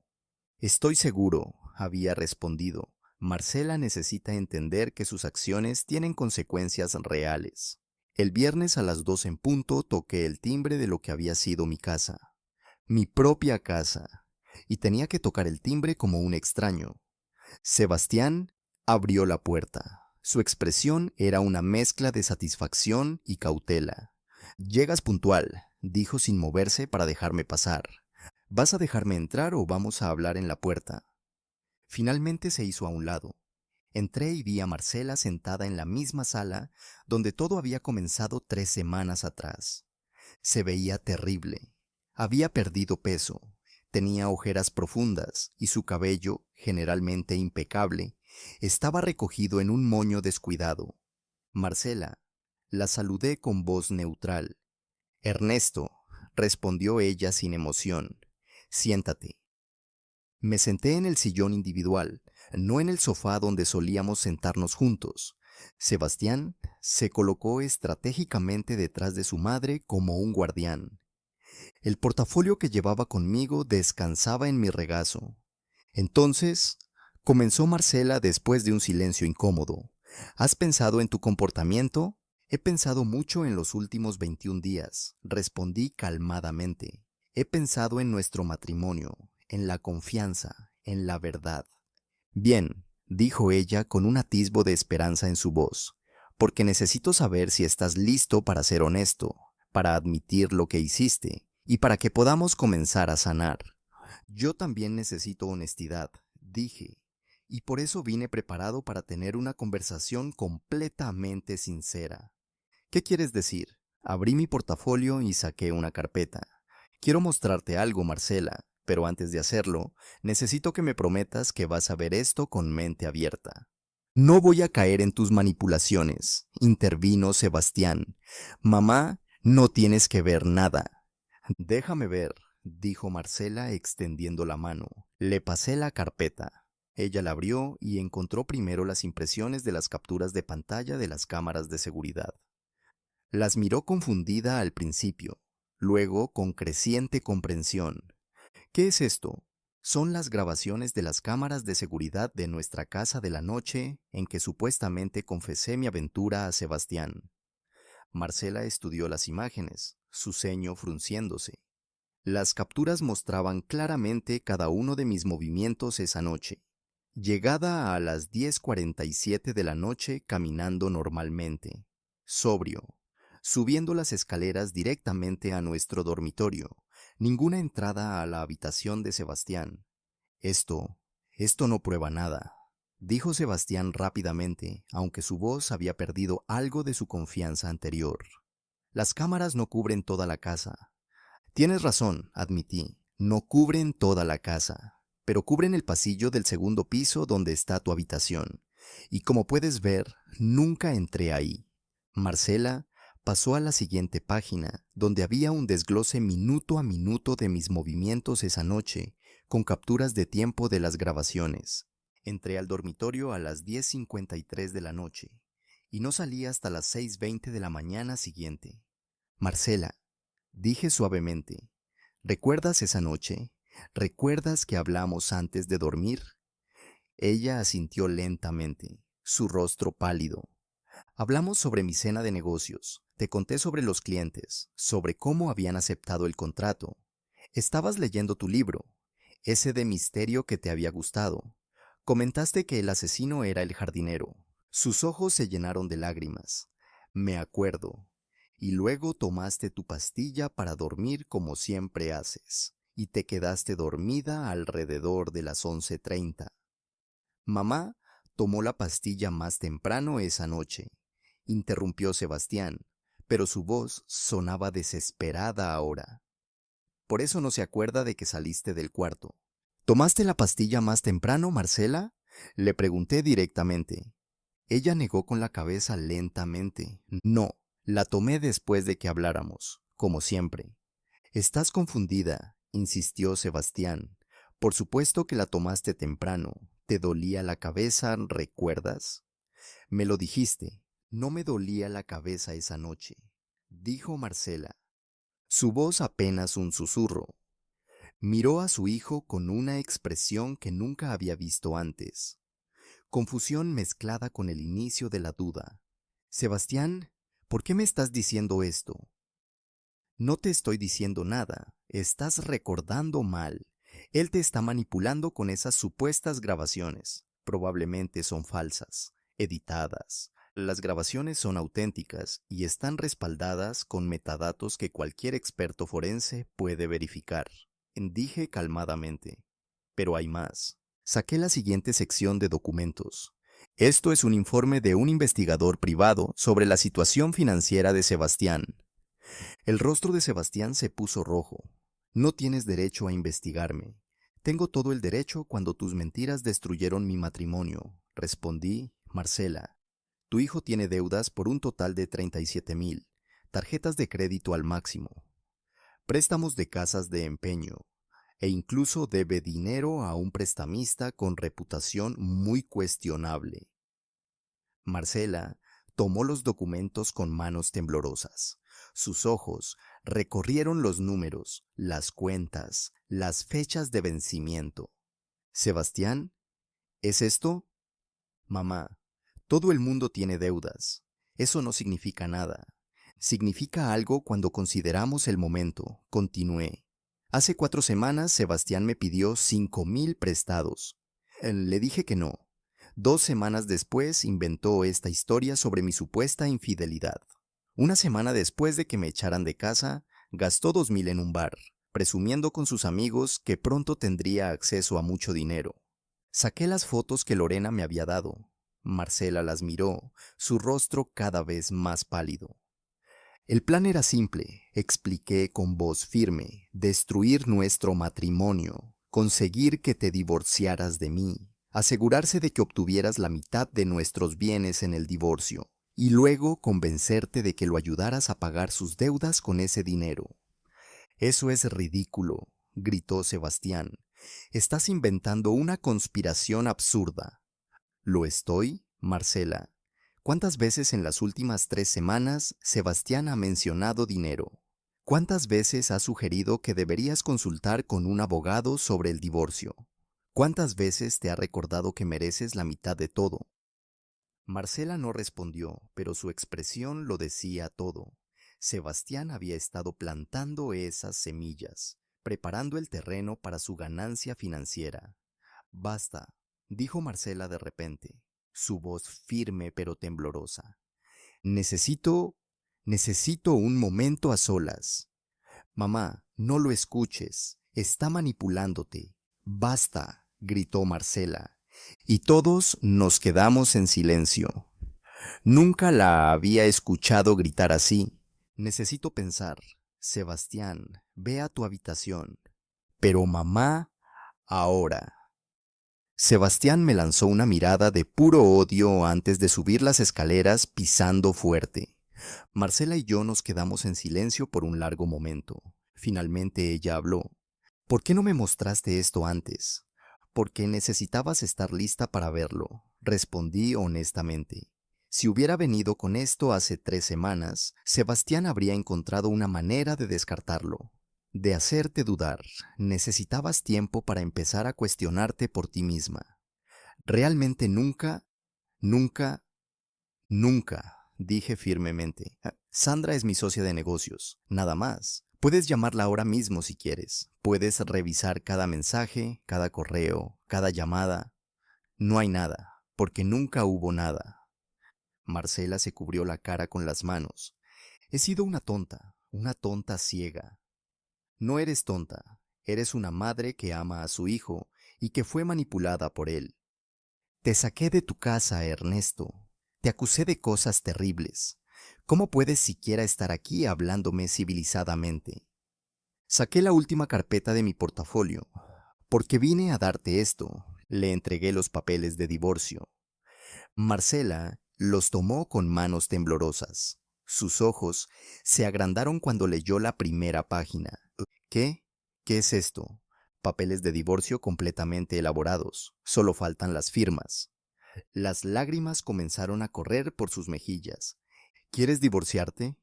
Speaker 1: Estoy seguro, había respondido. Marcela necesita entender que sus acciones tienen consecuencias reales. El viernes a las 2 en punto toqué el timbre de lo que había sido mi casa. Mi propia casa. Y tenía que tocar el timbre como un extraño. Sebastián abrió la puerta. Su expresión era una mezcla de satisfacción y cautela. Llegas puntual, dijo sin moverse para dejarme pasar. ¿Vas a dejarme entrar o vamos a hablar en la puerta? Finalmente se hizo a un lado. Entré y vi a Marcela sentada en la misma sala donde todo había comenzado 3 semanas atrás. Se veía terrible. Había perdido peso, tenía ojeras profundas y su cabello, generalmente impecable, estaba recogido en un moño descuidado. Marcela, la saludé con voz neutral. Ernesto, respondió ella sin emoción. Siéntate. Me senté en el sillón individual, no en el sofá donde solíamos sentarnos juntos. Sebastián se colocó estratégicamente detrás de su madre como un guardián. El portafolio que llevaba conmigo descansaba en mi regazo. Entonces, comenzó Marcela después de un silencio incómodo. ¿Has pensado en tu comportamiento? He pensado mucho en los últimos 21 días, respondí calmadamente. He pensado en nuestro matrimonio, en la confianza, en la verdad. Bien, dijo ella con un atisbo de esperanza en su voz, porque necesito saber si estás listo para ser honesto, para admitir lo que hiciste y para que podamos comenzar a sanar. Yo también necesito honestidad, dije, y por eso vine preparado para tener una conversación completamente sincera. ¿Qué quieres decir? Abrí mi portafolio y saqué una carpeta. Quiero mostrarte algo, Marcela, pero antes de hacerlo, necesito que me prometas que vas a ver esto con mente abierta. No voy a caer en tus manipulaciones, intervino Sebastián. Mamá, no tienes que ver nada. Déjame ver, dijo Marcela extendiendo la mano. Le pasé la carpeta. Ella la abrió y encontró primero las impresiones de las capturas de pantalla de las cámaras de seguridad. Las miró confundida al principio, luego con creciente comprensión. ¿Qué es esto? Son las grabaciones de las cámaras de seguridad de nuestra casa de la noche en que supuestamente confesé mi aventura a Sebastián. Marcela estudió las imágenes, su ceño frunciéndose. Las capturas mostraban claramente cada uno de mis movimientos esa noche. Llegada a las 10:47 de la noche caminando normalmente, sobrio, subiendo las escaleras directamente a nuestro dormitorio, ninguna entrada a la habitación de Sebastián. Esto no prueba nada, dijo Sebastián rápidamente, aunque su voz había perdido algo de su confianza anterior. Las cámaras no cubren toda la casa. Tienes razón, admití, no cubren toda la casa, pero cubren el pasillo del segundo piso donde está tu habitación. Y como puedes ver, nunca entré ahí. Marcela pasó a la siguiente página, donde había un desglose minuto a minuto de mis movimientos esa noche, con capturas de tiempo de las grabaciones. Entré al dormitorio a las 10:53 de la noche, y no salí hasta las 6:20 de la mañana siguiente. Marcela, dije suavemente, ¿recuerdas esa noche? ¿Recuerdas que hablamos antes de dormir? Ella asintió lentamente, su rostro pálido. Hablamos sobre mi cena de negocios. Te conté sobre los clientes, sobre cómo habían aceptado el contrato. Estabas leyendo tu libro, ese de misterio que te había gustado. Comentaste que el asesino era el jardinero. Sus ojos se llenaron de lágrimas. Me acuerdo. Y luego tomaste tu pastilla para dormir como siempre haces, y te quedaste dormida alrededor de las 11:30. Mamá tomó la pastilla más temprano esa noche, interrumpió Sebastián, pero su voz sonaba desesperada ahora. Por eso no se acuerda de que saliste del cuarto. ¿Tomaste la pastilla más temprano, Marcela? Le pregunté directamente. Ella negó con la cabeza lentamente. No, la tomé después de que habláramos, como siempre. Estás confundida, insistió Sebastián. Por supuesto que la tomaste temprano. ¿Te dolía la cabeza, recuerdas? Me lo dijiste. No me dolía la cabeza esa noche, dijo Marcela. Su voz apenas un susurro. Miró a su hijo con una expresión que nunca había visto antes. Confusión mezclada con el inicio de la duda. Sebastián, ¿por qué me estás diciendo esto? No te estoy diciendo nada. Estás recordando mal. Él te está manipulando con esas supuestas grabaciones. Probablemente son falsas, editadas. Las grabaciones son auténticas y están respaldadas con metadatos que cualquier experto forense puede verificar. Dije calmadamente. Pero hay más. Saqué la siguiente sección de documentos. Esto es un informe de un investigador privado sobre la situación financiera de Sebastián. El rostro de Sebastián se puso rojo. No tienes derecho a investigarme. Tengo todo el derecho cuando tus mentiras destruyeron mi matrimonio, respondí. Marcela, tu hijo tiene deudas por un total de 37,000, tarjetas de crédito al máximo, préstamos de casas de empeño, e incluso debe dinero a un prestamista con reputación muy cuestionable. Marcela tomó los documentos con manos temblorosas. Sus ojos recorrieron los números, las cuentas, las fechas de vencimiento. Sebastián, ¿es esto? Mamá, todo el mundo tiene deudas. Eso no significa nada. Significa algo cuando consideramos el momento, continué. Hace 4 semanas Sebastián me pidió 5,000 prestados. Le dije que no. 2 semanas después inventó esta historia sobre mi supuesta infidelidad. Una semana después de que me echaran de casa, gastó 2,000 en un bar, presumiendo con sus amigos que pronto tendría acceso a mucho dinero. Saqué las fotos que Lorena me había dado. Marcela las miró, su rostro cada vez más pálido. El plan era simple, expliqué con voz firme, destruir nuestro matrimonio, conseguir que te divorciaras de mí, asegurarse de que obtuvieras la mitad de nuestros bienes en el divorcio, y luego convencerte de que lo ayudaras a pagar sus deudas con ese dinero. Eso es ridículo, gritó Sebastián. Estás inventando una conspiración absurda. ¿Lo estoy, Marcela? ¿Cuántas veces en las últimas 3 semanas Sebastián ha mencionado dinero? ¿Cuántas veces ha sugerido que deberías consultar con un abogado sobre el divorcio? ¿Cuántas veces te ha recordado que mereces la mitad de todo? Marcela no respondió, pero su expresión lo decía todo. Sebastián había estado plantando esas semillas, preparando el terreno para su ganancia financiera. Basta, dijo Marcela de repente, su voz firme pero temblorosa. Necesito, necesito un momento a solas. Mamá, no lo escuches, está manipulándote. Basta, gritó Marcela. Y todos nos quedamos en silencio. Nunca la había escuchado gritar así. Necesito pensar. Sebastián, ve a tu habitación. Pero mamá, ahora. Sebastián me lanzó una mirada de puro odio antes de subir las escaleras pisando fuerte. Marcela y yo nos quedamos en silencio por un largo momento. Finalmente ella habló. ¿Por qué no me mostraste esto antes? Porque necesitabas estar lista para verlo, respondí honestamente. Si hubiera venido con esto hace 3 semanas, Sebastián habría encontrado una manera de descartarlo, de hacerte dudar. Necesitabas tiempo para empezar a cuestionarte por ti misma. Realmente nunca, nunca, nunca, dije firmemente. Sandra es mi socia de negocios, nada más. Puedes llamarla ahora mismo si quieres. Puedes revisar cada mensaje, cada correo, cada llamada. No hay nada, porque nunca hubo nada. Marcela se cubrió la cara con las manos. He sido una tonta ciega. No eres tonta, eres una madre que ama a su hijo y que fue manipulada por él. Te saqué de tu casa, Ernesto. Te acusé de cosas terribles. ¿Cómo puedes siquiera estar aquí hablándome civilizadamente? Saqué la última carpeta de mi portafolio, porque vine a darte esto. Le entregué los papeles de divorcio. Marcela los tomó con manos temblorosas. Sus ojos se agrandaron cuando leyó la primera página. ¿Qué? ¿Qué es esto? Papeles de divorcio completamente elaborados. Solo faltan las firmas. Las lágrimas comenzaron a correr por sus mejillas. ¿Quieres divorciarte?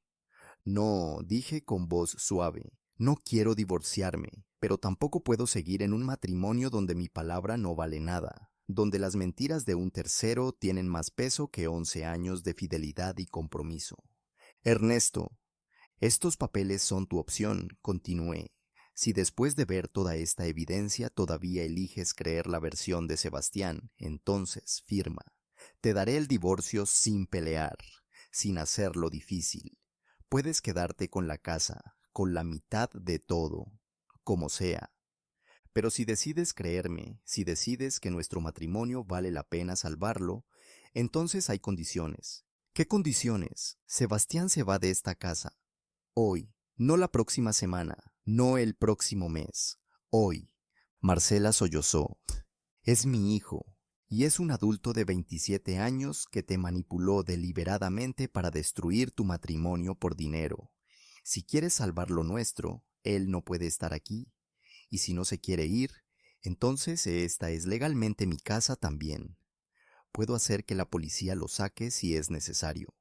Speaker 1: No, dije con voz suave. No quiero divorciarme, pero tampoco puedo seguir en un matrimonio donde mi palabra no vale nada, donde las mentiras de un tercero tienen más peso que 11 años de fidelidad y compromiso. Ernesto, estos papeles son tu opción, continué. Si después de ver toda esta evidencia todavía eliges creer la versión de Sebastián, entonces firma. Te daré el divorcio sin pelear, sin hacerlo difícil. Puedes quedarte con la casa, con la mitad de todo, como sea. Pero si decides creerme, si decides que nuestro matrimonio vale la pena salvarlo, entonces hay condiciones. ¿Qué condiciones? Sebastián se va de esta casa. Hoy, no la próxima semana, no el próximo mes. Hoy. Marcela sollozó. Es mi hijo, y es un adulto de 27 años que te manipuló deliberadamente para destruir tu matrimonio por dinero. Si quieres salvar lo nuestro, él no puede estar aquí. Y si no se quiere ir, entonces esta es legalmente mi casa también. Puedo hacer que la policía lo saque si es necesario.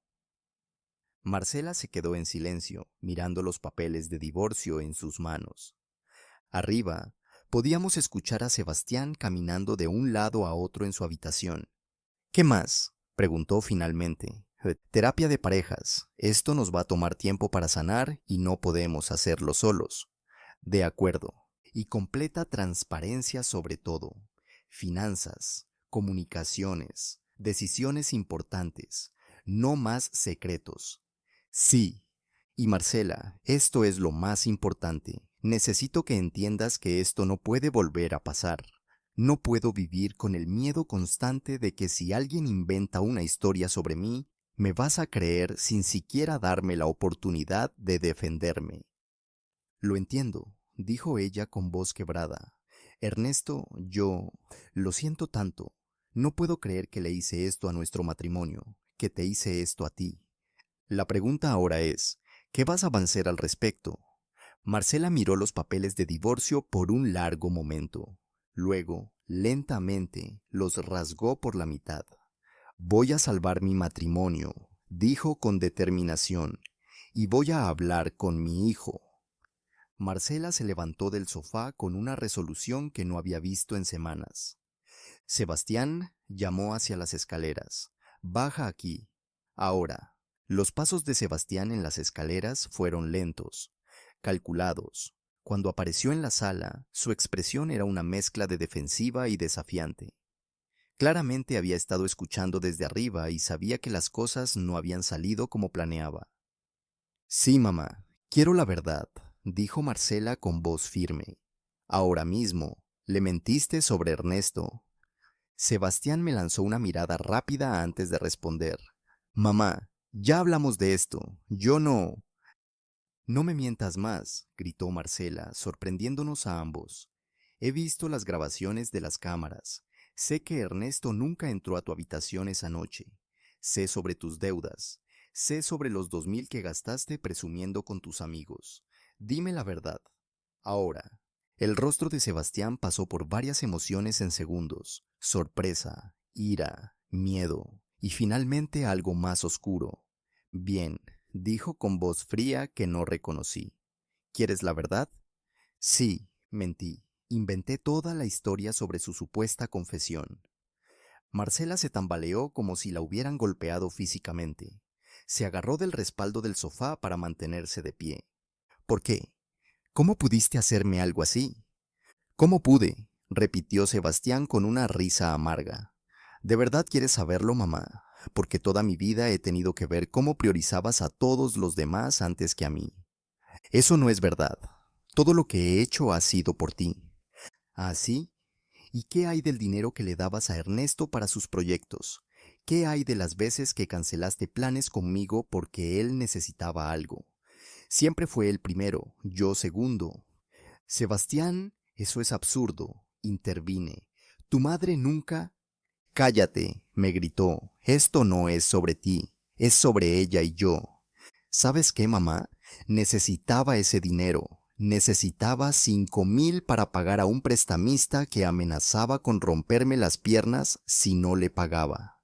Speaker 1: Marcela se quedó en silencio, mirando los papeles de divorcio en sus manos. Arriba, podíamos escuchar a Sebastián caminando de un lado a otro en su habitación. ¿Qué más? Preguntó finalmente. Terapia de parejas. Esto nos va a tomar tiempo para sanar y no podemos hacerlo solos. De acuerdo. Y completa transparencia sobre todo. Finanzas, comunicaciones, decisiones importantes. No más secretos. Sí. Y Marcela, esto es lo más importante. Necesito que entiendas que esto no puede volver a pasar. No puedo vivir con el miedo constante de que si alguien inventa una historia sobre mí, me vas a creer sin siquiera darme la oportunidad de defenderme. Lo entiendo, dijo ella con voz quebrada. Ernesto, lo siento tanto. No puedo creer que le hice esto a nuestro matrimonio, que te hice esto a ti. La pregunta ahora es, ¿qué vas a avanzar al respecto? Marcela miró los papeles de divorcio por un largo momento. Luego, lentamente, los rasgó por la mitad. Voy a salvar mi matrimonio, dijo con determinación, y voy a hablar con mi hijo. Marcela se levantó del sofá con una resolución que no había visto en semanas. Sebastián llamó hacia las escaleras. Baja aquí. Ahora. Los pasos de Sebastián en las escaleras fueron lentos, calculados. Cuando apareció en la sala, su expresión era una mezcla de defensiva y desafiante. Claramente había estado escuchando desde arriba y sabía que las cosas no habían salido como planeaba. Sí, mamá, quiero la verdad, dijo Marcela con voz firme. Ahora mismo, le mentiste sobre Ernesto. Sebastián me lanzó una mirada rápida antes de responder. Mamá, ya hablamos de esto. Yo no. No me mientas más, gritó Marcela, sorprendiéndonos a ambos. He visto las grabaciones de las cámaras. Sé que Ernesto nunca entró a tu habitación esa noche. Sé sobre tus deudas. Sé sobre los 2000 que gastaste presumiendo con tus amigos. Dime la verdad. Ahora. El rostro de Sebastián pasó por varias emociones en segundos. Sorpresa, ira, miedo y finalmente algo más oscuro. Bien, dijo con voz fría que no reconocí. ¿Quieres la verdad? Sí, mentí. Inventé toda la historia sobre su supuesta confesión. Marcela se tambaleó como si la hubieran golpeado físicamente. Se agarró del respaldo del sofá para mantenerse de pie. ¿Por qué? ¿Cómo pudiste hacerme algo así? ¿Cómo pude? Repitió Sebastián con una risa amarga. ¿De verdad quieres saberlo, mamá? Porque toda mi vida he tenido que ver cómo priorizabas a todos los demás antes que a mí. Eso no es verdad. Todo lo que he hecho ha sido por ti. ¿Ah, sí? ¿Y qué hay del dinero que le dabas a Ernesto para sus proyectos? ¿Qué hay de las veces que cancelaste planes conmigo porque él necesitaba algo? Siempre fue el primero, yo segundo. Sebastián, eso es absurdo, intervine. Tu madre nunca... Cállate, me gritó. Esto no es sobre ti, es sobre ella y yo. ¿Sabes qué, mamá? Necesitaba ese dinero. Necesitaba 5,000 para pagar a un prestamista que amenazaba con romperme las piernas si no le pagaba.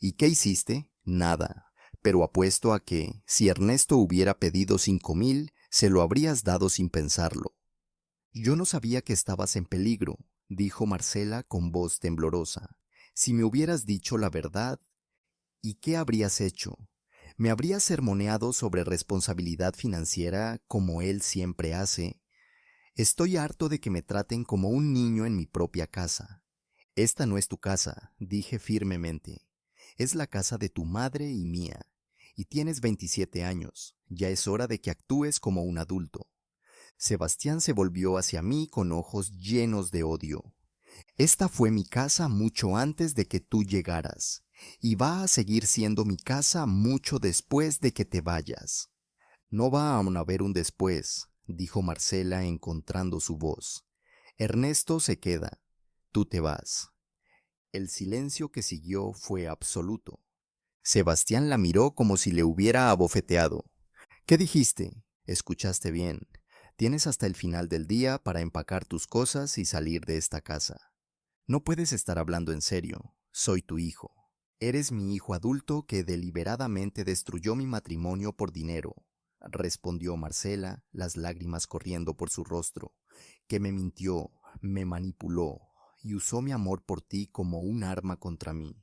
Speaker 1: ¿Y qué hiciste? Nada. Pero apuesto a que, si Ernesto hubiera pedido 5,000, se lo habrías dado sin pensarlo. Yo no sabía que estabas en peligro, dijo Marcela con voz temblorosa. Si me hubieras dicho la verdad, ¿y qué habrías hecho? ¿Me habrías sermoneado sobre responsabilidad financiera como él siempre hace? Estoy harto de que me traten como un niño en mi propia casa. Esta no es tu casa, dije firmemente. Es la casa de tu madre y mía. Y tienes 27 años. Ya es hora de que actúes como un adulto. Sebastián se volvió hacia mí con ojos llenos de odio. Esta fue mi casa mucho antes de que tú llegaras, y va a seguir siendo mi casa mucho después de que te vayas. No va a haber un después, dijo Marcela encontrando su voz. Ernesto se queda, tú te vas. El silencio que siguió fue absoluto. Sebastián la miró como si le hubiera abofeteado. ¿Qué dijiste? Escuchaste bien. Tienes hasta el final del día para empacar tus cosas y salir de esta casa. No puedes estar hablando en serio. Soy tu hijo. Eres mi hijo adulto que deliberadamente destruyó mi matrimonio por dinero, respondió Marcela, las lágrimas corriendo por su rostro, que me mintió, me manipuló y usó mi amor por ti como un arma contra mí.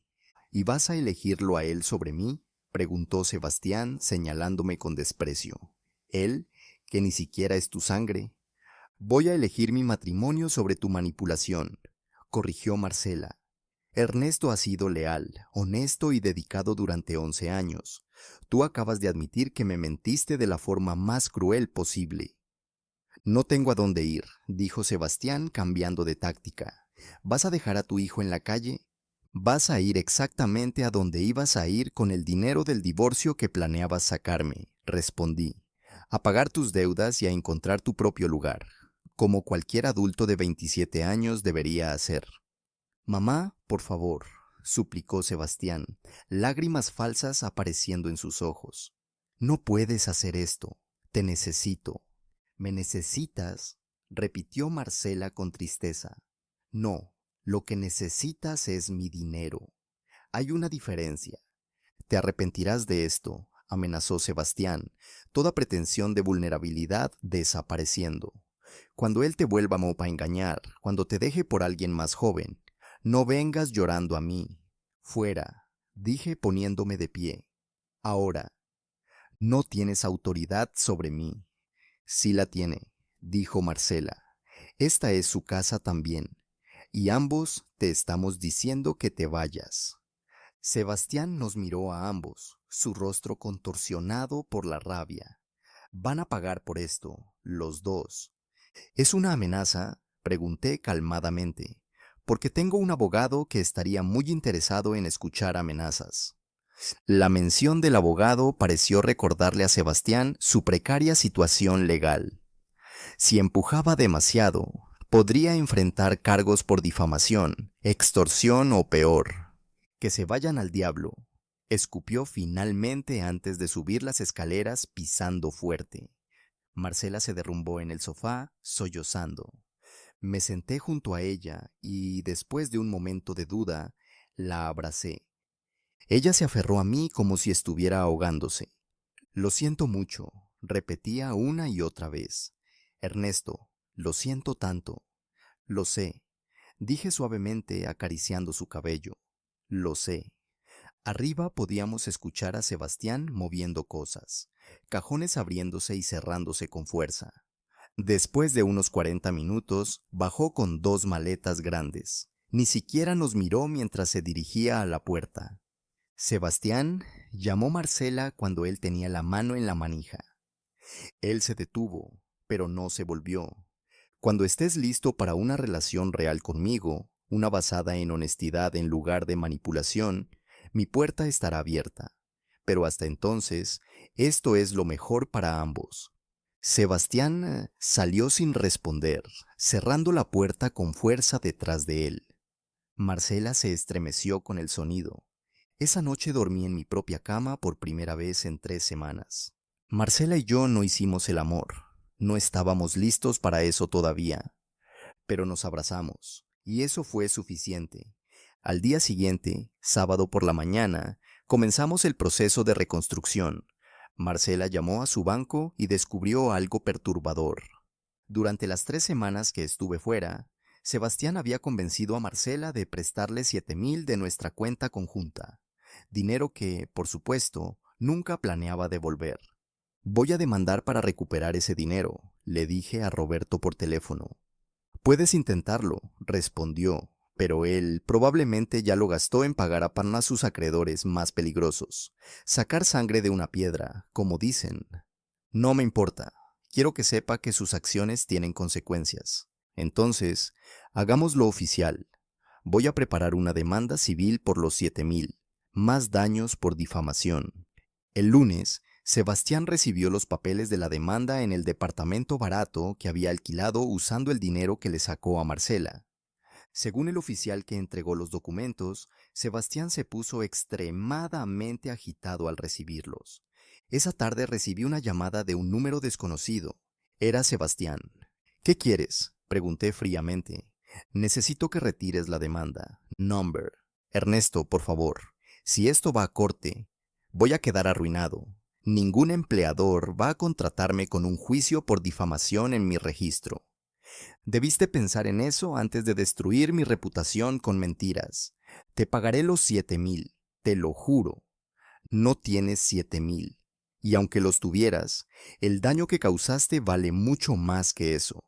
Speaker 1: ¿Y vas a elegirlo a él sobre mí? Preguntó Sebastián, señalándome con desprecio. Él, que ni siquiera es tu sangre. Voy a elegir mi matrimonio sobre tu manipulación, corrigió Marcela. Ernesto ha sido leal, honesto y dedicado durante 11 años. Tú acabas de admitir que me mentiste de la forma más cruel posible. No tengo a dónde ir, dijo Sebastián cambiando de táctica. ¿Vas a dejar a tu hijo en la calle? Vas a ir exactamente a donde ibas a ir con el dinero del divorcio que planeabas sacarme, respondí. A pagar tus deudas y a encontrar tu propio lugar, como cualquier adulto de 27 años debería hacer. Mamá, por favor, suplicó Sebastián, lágrimas falsas apareciendo en sus ojos. No puedes hacer esto. Te necesito. ¿Me necesitas? Repitió Marcela con tristeza. No, lo que necesitas es mi dinero. Hay una diferencia. Te arrepentirás de esto, amenazó Sebastián, toda pretensión de vulnerabilidad desapareciendo. Cuando él te vuelva mopa a engañar, cuando te deje por alguien más joven, no vengas llorando a mí. Fuera, dije poniéndome de pie. Ahora, no tienes autoridad sobre mí. Sí la tiene, dijo Marcela. Esta es su casa también, y ambos te estamos diciendo que te vayas. Sebastián nos miró a ambos, su rostro contorsionado por la rabia. Van a pagar por esto, los dos. ¿Es una amenaza? Pregunté calmadamente, porque tengo un abogado que estaría muy interesado en escuchar amenazas. La mención del abogado pareció recordarle a Sebastián su precaria situación legal. Si empujaba demasiado, podría enfrentar cargos por difamación, extorsión o peor. Que se vayan al diablo, escupió finalmente antes de subir las escaleras pisando fuerte. Marcela se derrumbó en el sofá, sollozando. Me senté junto a ella y, después de un momento de duda, la abracé. Ella se aferró a mí como si estuviera ahogándose. Lo siento mucho, repetía una y otra vez. Ernesto, lo siento tanto. Lo sé, dije suavemente acariciando su cabello. Lo sé. Arriba podíamos escuchar a Sebastián moviendo cosas, cajones abriéndose y cerrándose con fuerza. Después de unos 40 minutos, bajó con 2 maletas grandes. Ni siquiera nos miró mientras se dirigía a la puerta. Sebastián llamó Marcela cuando él tenía la mano en la manija. Él se detuvo, pero no se volvió. Cuando estés listo para una relación real conmigo, una basada en honestidad en lugar de manipulación, mi puerta estará abierta. Pero hasta entonces, esto es lo mejor para ambos. Sebastián salió sin responder, cerrando la puerta con fuerza detrás de él. Marcela se estremeció con el sonido. Esa noche dormí en mi propia cama por primera vez en 3 semanas. Marcela y yo no hicimos el amor. No estábamos listos para eso todavía, pero nos abrazamos, y eso fue suficiente. Al día siguiente, sábado por la mañana, comenzamos el proceso de reconstrucción. Marcela llamó a su banco y descubrió algo perturbador. Durante las 3 semanas que estuve fuera, Sebastián había convencido a Marcela de prestarle 7,000 de nuestra cuenta conjunta, dinero que, por supuesto, nunca planeaba devolver. Voy a demandar para recuperar ese dinero, le dije a Roberto por teléfono. Puedes intentarlo, respondió, pero él probablemente ya lo gastó en pagar a pan a sus acreedores más peligrosos. Sacar sangre de una piedra, como dicen. No me importa. Quiero que sepa que sus acciones tienen consecuencias. Entonces, hagámoslo oficial. Voy a preparar una demanda civil por los 7,000, más daños por difamación. El lunes, Sebastián recibió los papeles de la demanda en el departamento barato que había alquilado usando el dinero que le sacó a Marcela. Según el oficial que entregó los documentos, Sebastián se puso extremadamente agitado al recibirlos. Esa tarde recibí una llamada de un número desconocido. Era Sebastián. ¿Qué quieres?, pregunté fríamente. Necesito que retires la demanda. Number. Ernesto, por favor. Si esto va a corte, voy a quedar arruinado. Ningún empleador va a contratarme con un juicio por difamación en mi registro. Debiste pensar en eso antes de destruir mi reputación con mentiras. Te pagaré los 7,000, te lo juro. No tienes 7,000. Y aunque los tuvieras, el daño que causaste vale mucho más que eso.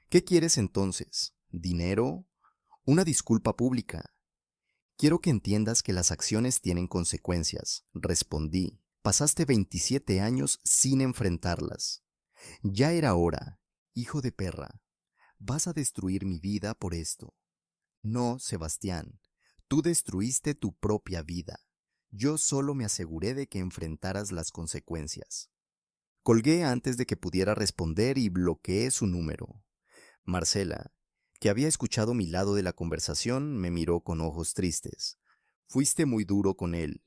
Speaker 1: ¿Qué quieres entonces? ¿Dinero? ¿Una disculpa pública? Quiero que entiendas que las acciones tienen consecuencias, respondí. Pasaste 27 años sin enfrentarlas. Ya era hora, hijo de perra. Vas a destruir mi vida por esto. No, Sebastián, tú destruiste tu propia vida. Yo solo me aseguré de que enfrentaras las consecuencias. Colgué antes de que pudiera responder y bloqueé su número. Marcela, que había escuchado mi lado de la conversación, me miró con ojos tristes. Fuiste muy duro con él.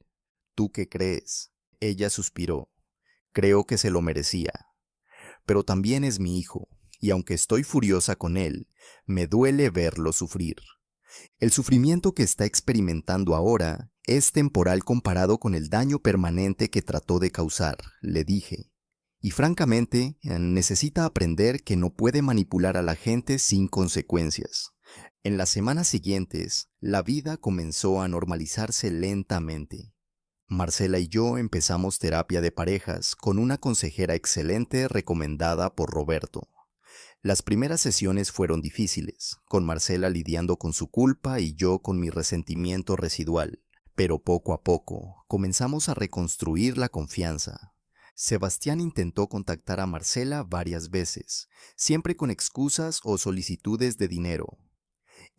Speaker 1: ¿Tú qué crees? Ella suspiró. Creo que se lo merecía. Pero también es mi hijo, y aunque estoy furiosa con él, me duele verlo sufrir. El sufrimiento que está experimentando ahora es temporal comparado con el daño permanente que trató de causar, le dije. Y francamente, necesita aprender que no puede manipular a la gente sin consecuencias. En las semanas siguientes, la vida comenzó a normalizarse lentamente. Marcela y yo empezamos terapia de parejas con una consejera excelente recomendada por Roberto. Las primeras sesiones fueron difíciles, con Marcela lidiando con su culpa y yo con mi resentimiento residual, pero poco a poco comenzamos a reconstruir la confianza. Sebastián intentó contactar a Marcela varias veces, siempre con excusas o solicitudes de dinero.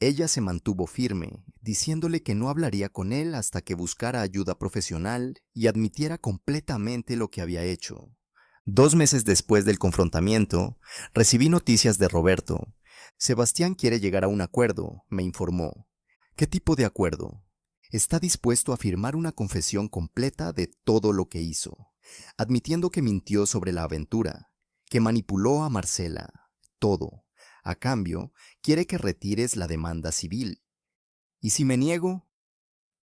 Speaker 1: Ella se mantuvo firme, diciéndole que no hablaría con él hasta que buscara ayuda profesional y admitiera completamente lo que había hecho. 2 meses después del confrontamiento, recibí noticias de Roberto. Sebastián quiere llegar a un acuerdo, me informó. ¿Qué tipo de acuerdo? Está dispuesto a firmar una confesión completa de todo lo que hizo, admitiendo que mintió sobre la aventura, que manipuló a Marcela, todo. A cambio, quiere que retires la demanda civil. ¿Y si me niego?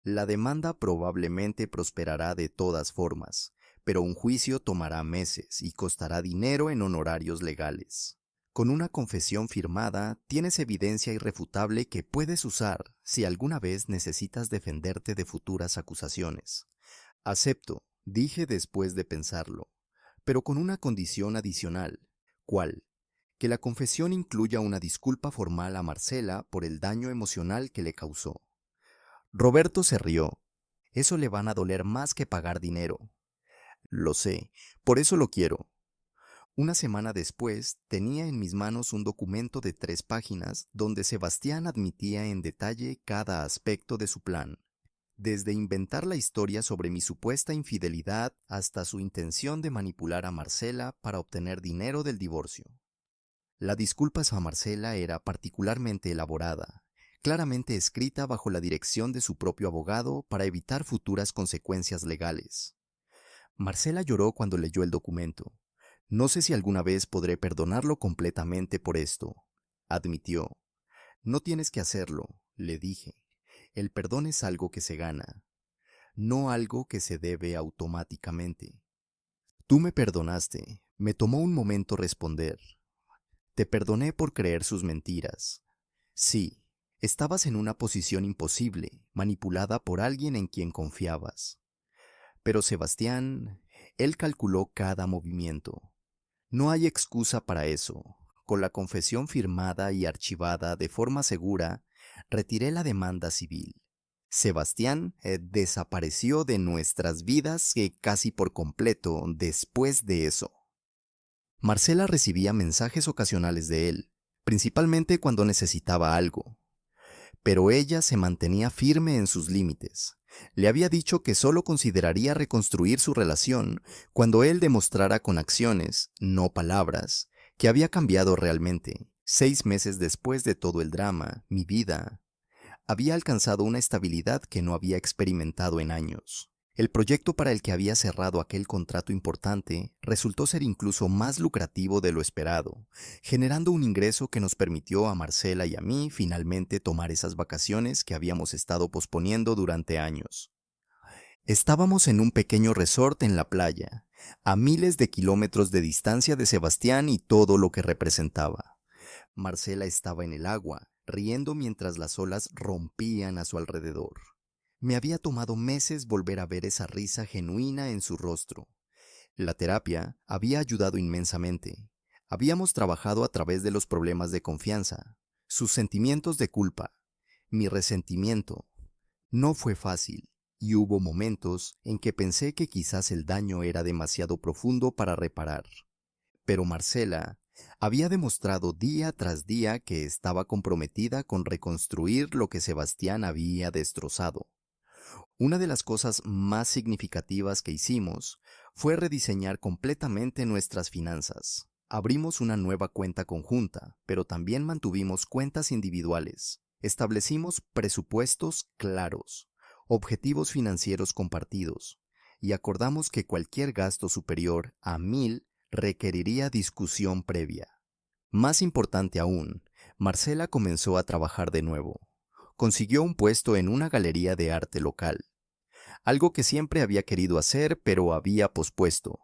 Speaker 1: La demanda probablemente prosperará de todas formas, pero un juicio tomará meses y costará dinero en honorarios legales. Con una confesión firmada, tienes evidencia irrefutable que puedes usar si alguna vez necesitas defenderte de futuras acusaciones. Acepto, dije después de pensarlo, pero con una condición adicional. ¿Cuál? Que la confesión incluya una disculpa formal a Marcela por el daño emocional que le causó. Roberto se rió. Eso le van a doler más que pagar dinero. Lo sé, por eso lo quiero. Una semana después, tenía en mis manos un documento de 3 páginas donde Sebastián admitía en detalle cada aspecto de su plan, desde inventar la historia sobre mi supuesta infidelidad hasta su intención de manipular a Marcela para obtener dinero del divorcio. La disculpa a Marcela era particularmente elaborada, claramente escrita bajo la dirección de su propio abogado para evitar futuras consecuencias legales. Marcela lloró cuando leyó el documento. No sé si alguna vez podré perdonarlo completamente por esto, admitió. No tienes que hacerlo, le dije. El perdón es algo que se gana, no algo que se debe automáticamente. Tú me perdonaste. Me tomó un momento responder. Te perdoné por creer sus mentiras. Sí, estabas en una posición imposible, manipulada por alguien en quien confiabas. Pero Sebastián, él calculó cada movimiento. No hay excusa para eso. Con la confesión firmada y archivada de forma segura, retiré la demanda civil. Sebastián desapareció de nuestras vidas casi por completo después de eso. Marcela recibía mensajes ocasionales de él, principalmente cuando necesitaba algo, pero ella se mantenía firme en sus límites. Le había dicho que solo consideraría reconstruir su relación cuando él demostrara con acciones, no palabras, que había cambiado realmente. 6 meses después de todo el drama, mi vida había alcanzado una estabilidad que no había experimentado en años. El proyecto para el que había cerrado aquel contrato importante resultó ser incluso más lucrativo de lo esperado, generando un ingreso que nos permitió a Marcela y a mí finalmente tomar esas vacaciones que habíamos estado posponiendo durante años. Estábamos en un pequeño resort en la playa, a miles de kilómetros de distancia de Sebastián y todo lo que representaba. Marcela estaba en el agua, riendo mientras las olas rompían a su alrededor. Me había tomado meses volver a ver esa risa genuina en su rostro. La terapia había ayudado inmensamente. Habíamos trabajado a través de los problemas de confianza, sus sentimientos de culpa, mi resentimiento. No fue fácil, y hubo momentos en que pensé que quizás el daño era demasiado profundo para reparar. Pero Marcela había demostrado día tras día que estaba comprometida con reconstruir lo que Sebastián había destrozado. Una de las cosas más significativas que hicimos fue rediseñar completamente nuestras finanzas. Abrimos una nueva cuenta conjunta, pero también mantuvimos cuentas individuales. Establecimos presupuestos claros, objetivos financieros compartidos, y acordamos que cualquier gasto superior a 1,000 requeriría discusión previa. Más importante aún, Marcela comenzó a trabajar de nuevo. Consiguió un puesto en una galería de arte local, algo que siempre había querido hacer pero había pospuesto.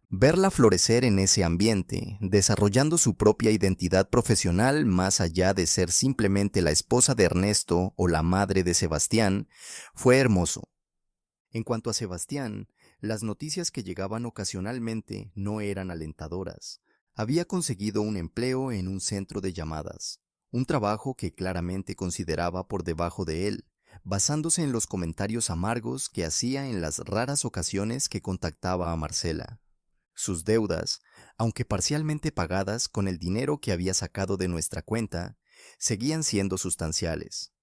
Speaker 1: Verla florecer en ese ambiente, desarrollando su propia identidad profesional más allá de ser simplemente la esposa de Ernesto o la madre de Sebastián, fue hermoso. En cuanto a Sebastián, las noticias que llegaban ocasionalmente no eran alentadoras. Había conseguido un empleo en un centro de llamadas, un trabajo que claramente consideraba por debajo de él, basándose en los comentarios amargos que hacía en las raras ocasiones que contactaba a Marcela. Sus deudas, aunque parcialmente pagadas con el dinero que había sacado de nuestra cuenta, seguían siendo sustanciales.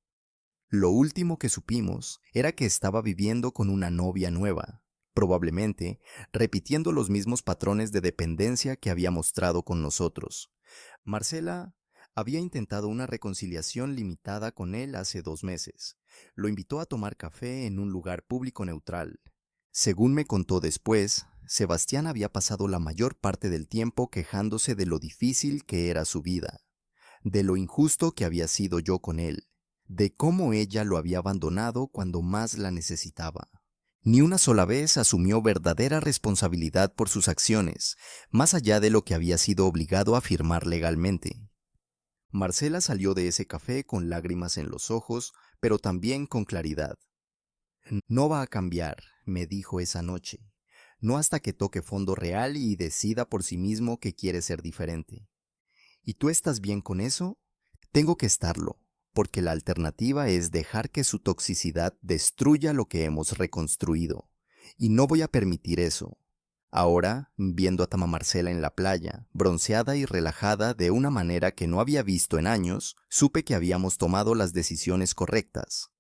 Speaker 1: Lo último que supimos era que estaba viviendo con una novia nueva, probablemente repitiendo los mismos patrones de dependencia que había mostrado con nosotros. Marcela había intentado una reconciliación limitada con él hace 2 meses. Lo invitó a tomar café en un lugar público neutral. Según me contó después, Sebastián había pasado la mayor parte del tiempo quejándose de lo difícil que era su vida, de lo injusto que había sido yo con él, de cómo ella lo había abandonado cuando más la necesitaba. Ni una sola vez asumió verdadera responsabilidad por sus acciones, más allá de lo que había sido obligado a firmar legalmente. Marcela salió de ese café con lágrimas en los ojos, pero también con claridad. No va a cambiar, me dijo esa noche, no hasta que toque fondo real y decida por sí mismo que quiere ser diferente. ¿Y tú estás bien con eso? Tengo que estarlo, porque la alternativa es dejar que su toxicidad destruya lo que hemos reconstruido. Y no voy a permitir eso. Ahora, viendo a Tama Marcela en la playa, bronceada y relajada de una manera que no había visto en años, supe que habíamos tomado las decisiones correctas.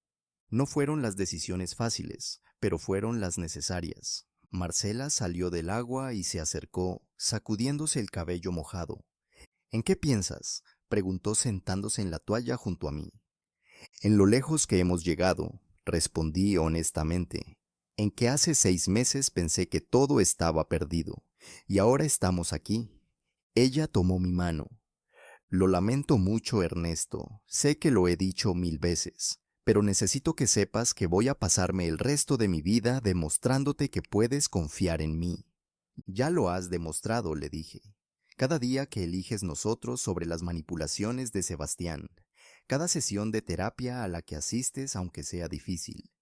Speaker 1: No fueron las decisiones fáciles, pero fueron las necesarias. Marcela salió del agua y se acercó, sacudiéndose el cabello mojado. ¿En qué piensas?, preguntó sentándose en la toalla junto a mí. En lo lejos que hemos llegado, respondí honestamente. En que hace 6 meses pensé que todo estaba perdido, y ahora estamos aquí. Ella tomó mi mano. Lo lamento mucho, Ernesto. Sé que lo he dicho 1000 veces, pero necesito que sepas que voy a pasarme el resto de mi vida demostrándote que puedes confiar en mí. Ya lo has demostrado, le dije. Cada día que eliges nosotros sobre las manipulaciones de Sebastián, cada sesión de terapia a la que asistes aunque sea difícil,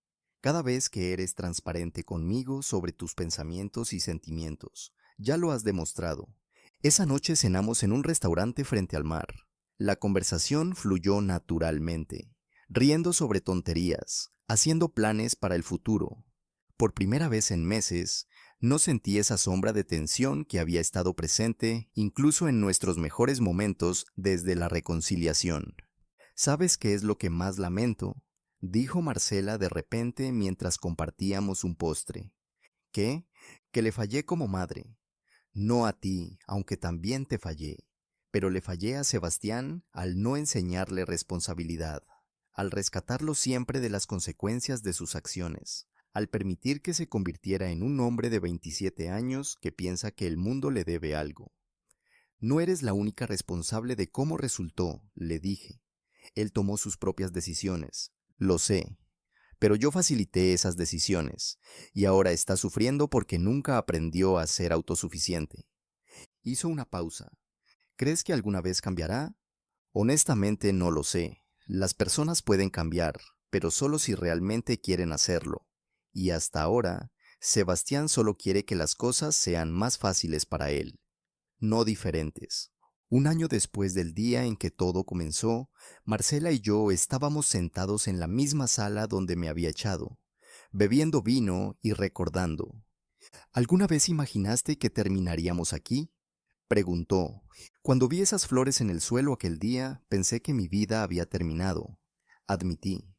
Speaker 1: cada vez que eres transparente conmigo sobre tus pensamientos y sentimientos, ya lo has demostrado. Esa noche cenamos en un restaurante frente al mar. La conversación fluyó naturalmente, riendo sobre tonterías, haciendo planes para el futuro. Por primera vez en meses, no sentí esa sombra de tensión que había estado presente incluso en nuestros mejores momentos desde la reconciliación. ¿Sabes qué es lo que más lamento?, dijo Marcela de repente mientras compartíamos un postre. ¿Qué? Que le fallé como madre. No a ti, aunque también te fallé, pero le fallé a Sebastián al no enseñarle responsabilidad, al rescatarlo siempre de las consecuencias de sus acciones, al permitir que se convirtiera en un hombre de 27 años que piensa que el mundo le debe algo. No eres la única responsable de cómo resultó, le dije. Él tomó sus propias decisiones, lo sé, pero yo facilité esas decisiones, y ahora está sufriendo porque nunca aprendió a ser autosuficiente. Hizo una pausa. ¿Crees que alguna vez cambiará? Honestamente no lo sé. Las personas pueden cambiar, pero solo si realmente quieren hacerlo. Y hasta ahora, Sebastián solo quiere que las cosas sean más fáciles para él, no diferentes. Un año después del día en que todo comenzó, Marcela y yo estábamos sentados en la misma sala donde me había echado, bebiendo vino y recordando. ¿Alguna vez imaginaste que terminaríamos aquí?, preguntó. Cuando vi esas flores en el suelo aquel día, pensé que mi vida había terminado. Admití.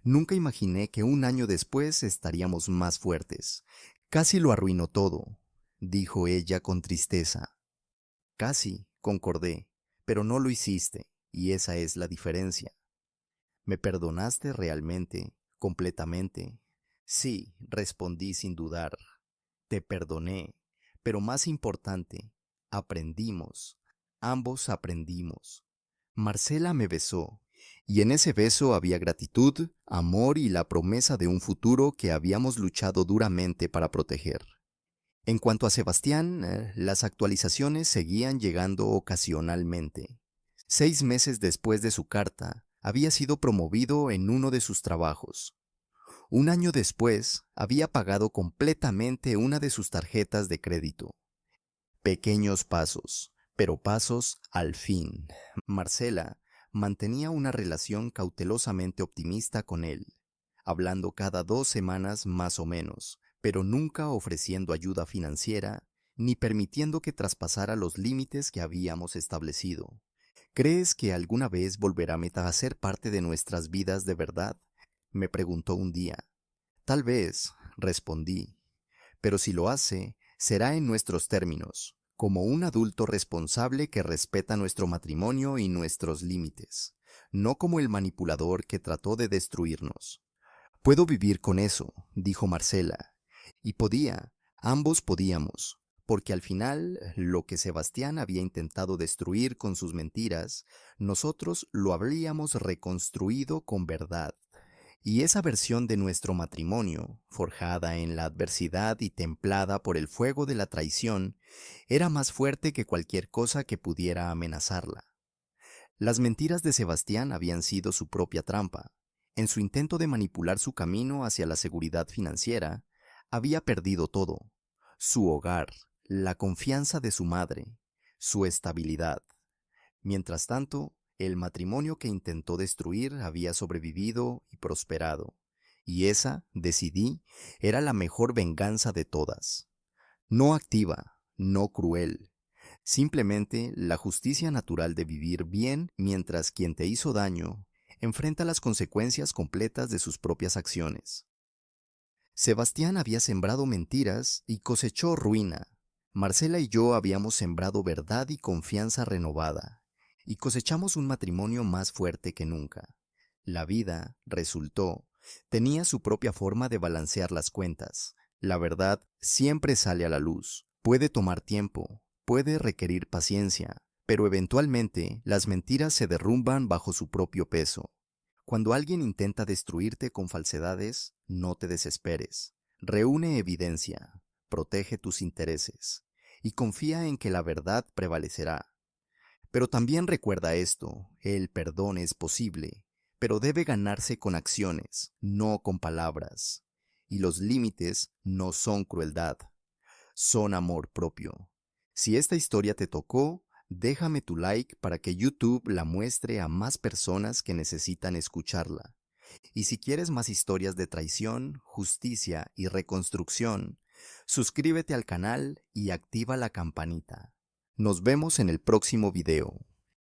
Speaker 1: Nunca imaginé que un año después estaríamos más fuertes. Casi lo arruinó todo, dijo ella con tristeza. Casi, concordé, pero no lo hiciste, y esa es la diferencia. ¿Me perdonaste realmente, completamente? Sí, respondí sin dudar. Te perdoné, pero más importante, aprendimos. Ambos aprendimos. Marcela me besó, y en ese beso había gratitud, amor y la promesa de un futuro que habíamos luchado duramente para proteger. En cuanto a Sebastián, las actualizaciones seguían llegando ocasionalmente. 6 meses después de su carta, había sido promovido en uno de sus trabajos. Un año después, había pagado completamente una de sus tarjetas de crédito. Pequeños pasos, pero pasos al fin. Marcela mantenía una relación cautelosamente optimista con él, hablando cada 2 semanas más o menos, pero nunca ofreciendo ayuda financiera ni permitiendo que traspasara los límites que habíamos establecido. ¿Crees que alguna vez volverá Meta a ser parte de nuestras vidas de verdad?, me preguntó un día. Tal vez, respondí, pero si lo hace, será en nuestros términos, como un adulto responsable que respeta nuestro matrimonio y nuestros límites, no como el manipulador que trató de destruirnos. Puedo vivir con eso, dijo Marcela. Y ambos podíamos, porque al final lo que Sebastián había intentado destruir con sus mentiras, nosotros lo habríamos reconstruido con verdad. Y esa versión de nuestro matrimonio, forjada en la adversidad y templada por el fuego de la traición, era más fuerte que cualquier cosa que pudiera amenazarla. Las mentiras de Sebastián habían sido su propia trampa. En su intento de manipular su camino hacia la seguridad financiera, había perdido todo: su hogar, la confianza de su madre, su estabilidad. Mientras tanto, el matrimonio que intentó destruir había sobrevivido y prosperado, y esa, decidí, era la mejor venganza de todas. No activa, no cruel, simplemente la justicia natural de vivir bien mientras quien te hizo daño enfrenta las consecuencias completas de sus propias acciones. Sebastián había sembrado mentiras y cosechó ruina. Marcela y yo habíamos sembrado verdad y confianza renovada, y cosechamos un matrimonio más fuerte que nunca. La vida, resultó, tenía su propia forma de balancear las cuentas. La verdad siempre sale a la luz. Puede tomar tiempo, puede requerir paciencia, pero eventualmente las mentiras se derrumban bajo su propio peso. Cuando alguien intenta destruirte con falsedades, no te desesperes. Reúne evidencia, protege tus intereses y confía en que la verdad prevalecerá. Pero también recuerda esto, el perdón es posible, pero debe ganarse con acciones, no con palabras. Y los límites no son crueldad, son amor propio. Si esta historia te tocó, déjame tu like para que YouTube la muestre a más personas que necesitan escucharla. Y si quieres más historias de traición, justicia y reconstrucción, suscríbete al canal y activa la campanita. Nos vemos en el próximo video.